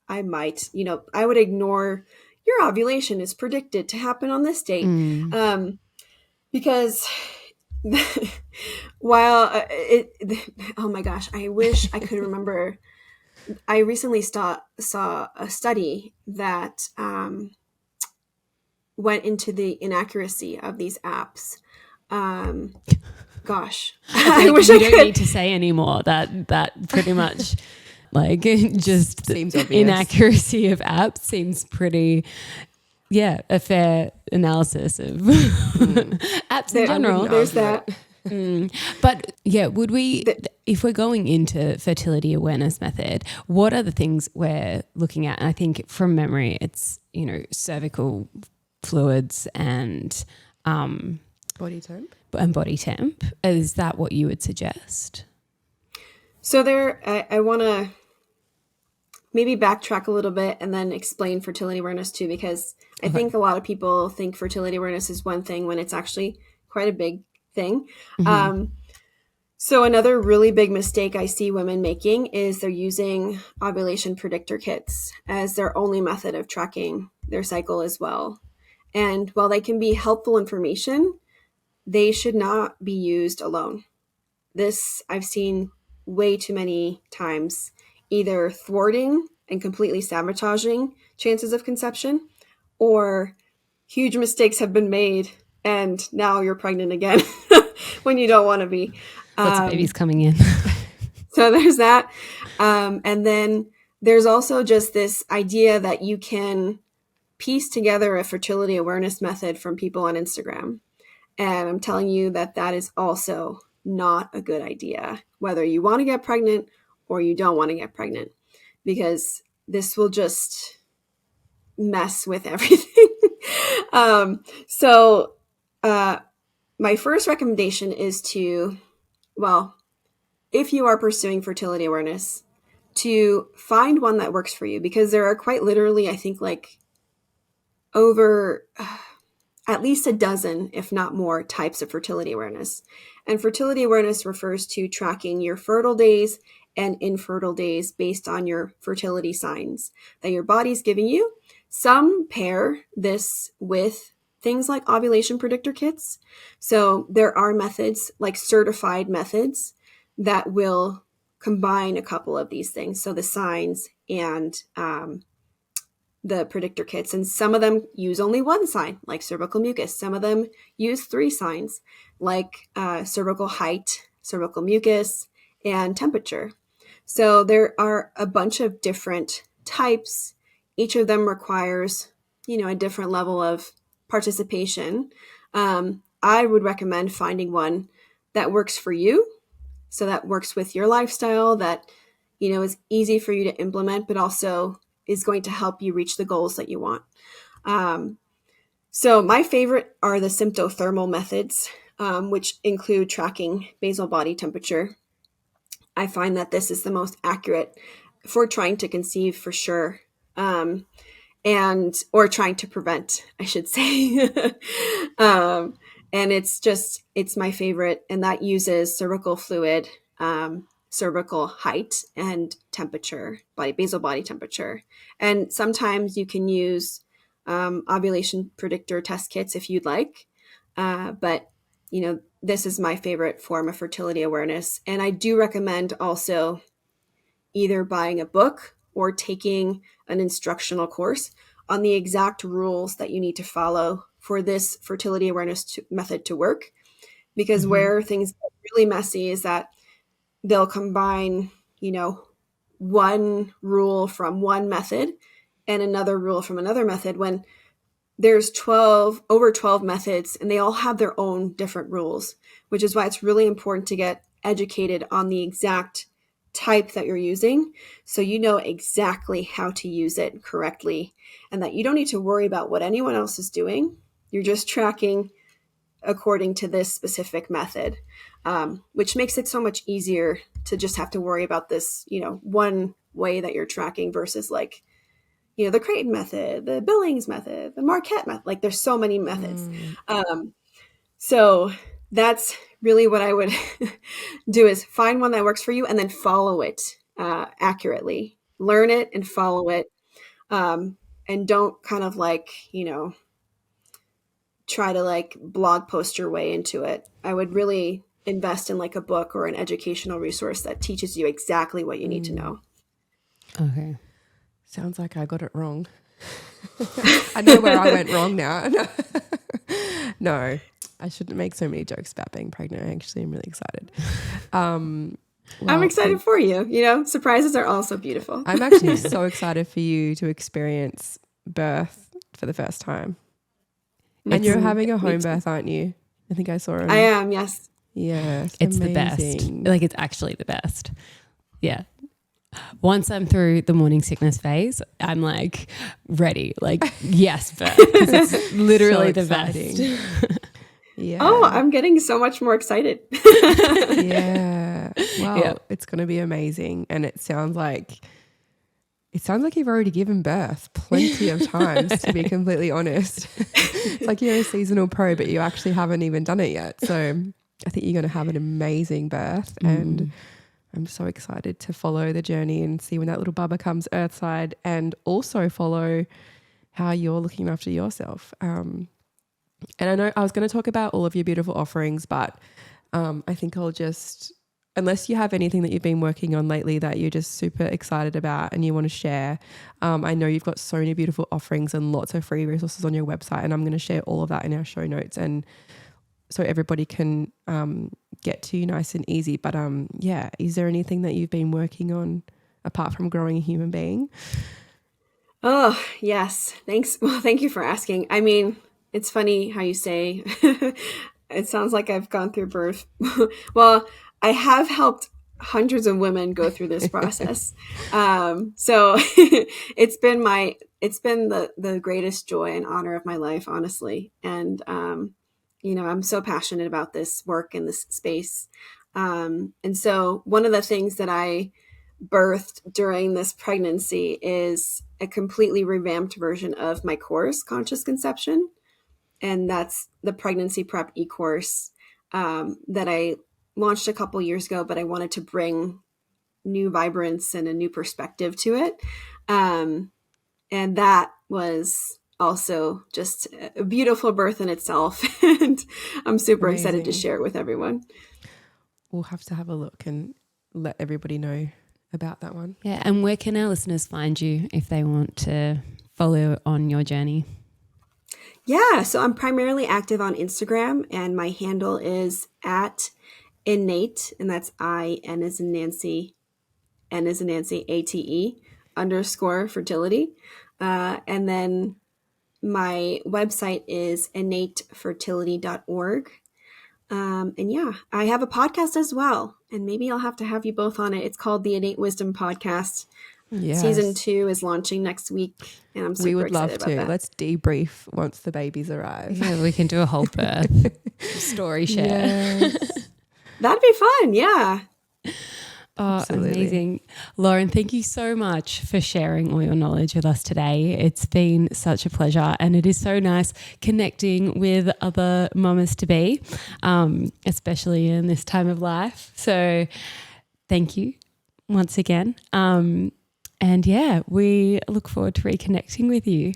I might, I would ignore your ovulation is predicted to happen on this date. Because while oh my gosh, I wish I could remember. I recently saw a study that went into the inaccuracy of these apps. Gosh, I wish I could. You don't need to say anymore. That pretty much just seems obvious. Inaccuracy of apps seems pretty. Yeah, a fair analysis of apps in general. There's that. But would we, if we're going into fertility awareness method, what are the things we're looking at? And I think from memory, it's, cervical fluids and body temp. And body temp. Is that what you would suggest? So I want to maybe backtrack a little bit and then explain fertility awareness too, because I think a lot of people think fertility awareness is one thing when it's actually quite a big thing. So another really big mistake I see women making is they're using ovulation predictor kits as their only method of tracking their cycle as well. And while they can be helpful information, they should not be used alone. This I've seen way too many times, either thwarting and completely sabotaging chances of conception, or huge mistakes have been made and now you're pregnant again when you don't want to be. Lots of babies coming in. So there's that. And then there's also just this idea that you can piece together a fertility awareness method from people on Instagram. And I'm telling you that that is also not a good idea, whether you want to get pregnant or you don't want to get pregnant, because this will just mess with everything. My first recommendation is to, well, if you are pursuing fertility awareness, to find one that works for you, because there are quite literally, I think, like over at least a dozen, if not more, types of fertility awareness. And fertility awareness refers to tracking your fertile days and infertile days based on your fertility signs that your body's giving you. Some pair this with things like ovulation predictor kits. So there are methods, like certified methods, that will combine a couple of these things. So the signs and the predictor kits. And some of them use only one sign, like cervical mucus. Some of them use 3 signs, like cervical height, cervical mucus, and temperature. So there are a bunch of different types. Each of them requires, a different level of participation. I would recommend finding one that works for you. So that works with your lifestyle, that, is easy for you to implement, but also is going to help you reach the goals that you want. So my favorite are the symptothermal methods, which include tracking basal body temperature. I find that this is the most accurate for trying to conceive, for sure. Or trying to prevent, I should say. And it's my favorite. And that uses cervical fluid, cervical height, and temperature, basal body temperature. And sometimes you can use ovulation predictor test kits if you'd like. But, this is my favorite form of fertility awareness. And I do recommend also either buying a book or taking an instructional course on the exact rules that you need to follow for this fertility awareness method to work. Because where things get really messy is that they'll combine, one rule from one method and another rule from another method, when there's over 12 methods, and they all have their own different rules, which is why it's really important to get educated on the exact type that you're using, so you know exactly how to use it correctly, and that you don't need to worry about what anyone else is doing. You're just tracking according to this specific method, which makes it so much easier to just have to worry about this, one way that you're tracking versus like, the Creighton method, the Billings method, the Marquette method. Like there's so many methods. So that's really what I would do, is find one that works for you and then follow it accurately. Learn it and follow it. And don't kind of like, try to like blog post your way into it. I would really invest in like a book or an educational resource that teaches you exactly what you need to know. Okay. Sounds like I got it wrong. I know where I went wrong now. No, I shouldn't make so many jokes about being pregnant. Actually, I'm really excited. I'm excited for you. Surprises are also beautiful. I'm actually so excited for you to experience birth for the first time. And you're having a home birth, aren't you? I think I saw it. I am, yes. Yeah. It's amazing. The best. Like it's actually the best. Yeah. Once I'm through the morning sickness phase, I'm like ready. Like, yes, birth. Because it's literally so the best. Yeah. Oh, I'm getting so much more excited. Yeah. Well, It's going to be amazing. And it sounds like you've already given birth plenty of times, to be completely honest. It's like you're a seasonal pro, but you actually haven't even done it yet. So I think you're going to have an amazing birth. And I'm so excited to follow the journey and see when that little bubba comes earthside, and also follow how you're looking after yourself. And I know I was going to talk about all of your beautiful offerings, but I think I'll just unless you have anything that you've been working on lately that you're just super excited about and you want to share, I know you've got so many beautiful offerings and lots of free resources on your website, and I'm going to share all of that in our show notes, and so everybody can get to you nice and easy. But yeah, is there anything that you've been working on apart from growing a human being? Oh, yes. Thanks. Well, thank you for asking. I mean, it's funny how you say it sounds like I've gone through birth. Well, I have helped hundreds of women go through this process. So it's been the greatest joy and honor of my life, honestly. And, I'm so passionate about this work in this space. And so one of the things that I birthed during this pregnancy is a completely revamped version of my course, Conscious Conception. And that's the pregnancy prep eCourse that I launched a couple years ago, but I wanted to bring new vibrance and a new perspective to it. And that was also just a beautiful birth in itself. And I'm super excited to share it with everyone. We'll have to have a look and let everybody know about that one. Yeah. And where can our listeners find you if they want to follow on your journey? Yeah. So I'm primarily active on Instagram, and my handle is at innate, and that's N as in Nancy, ATE _fertility. And then my website is innatefertility.org. And yeah, I have a podcast as well, and maybe I'll have to have you both on it. It's called the Innate Wisdom Podcast. Yes. Season 2 is launching next week, and I'm super excited about that. We would love to. Let's debrief once the babies arrive. Yeah, we can do a whole birth story share. Yes. That'd be fun. Yeah. Oh, absolutely. Amazing. Loren, thank you so much for sharing all your knowledge with us today. It's been such a pleasure, and it is so nice connecting with other mamas to be, especially in this time of life. So thank you once again. And yeah, we look forward to reconnecting with you.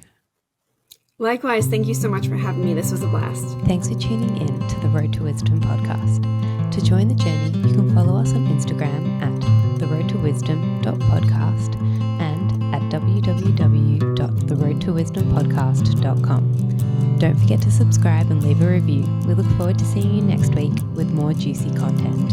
Likewise, thank you so much for having me. This was a blast. Thanks for tuning in to the Road to Wisdom podcast. To join the journey, you can follow us on Instagram at theroadtowisdom.podcast and at www.theroadtowisdompodcast.com. Don't forget to subscribe and leave a review. We look forward to seeing you next week with more juicy content.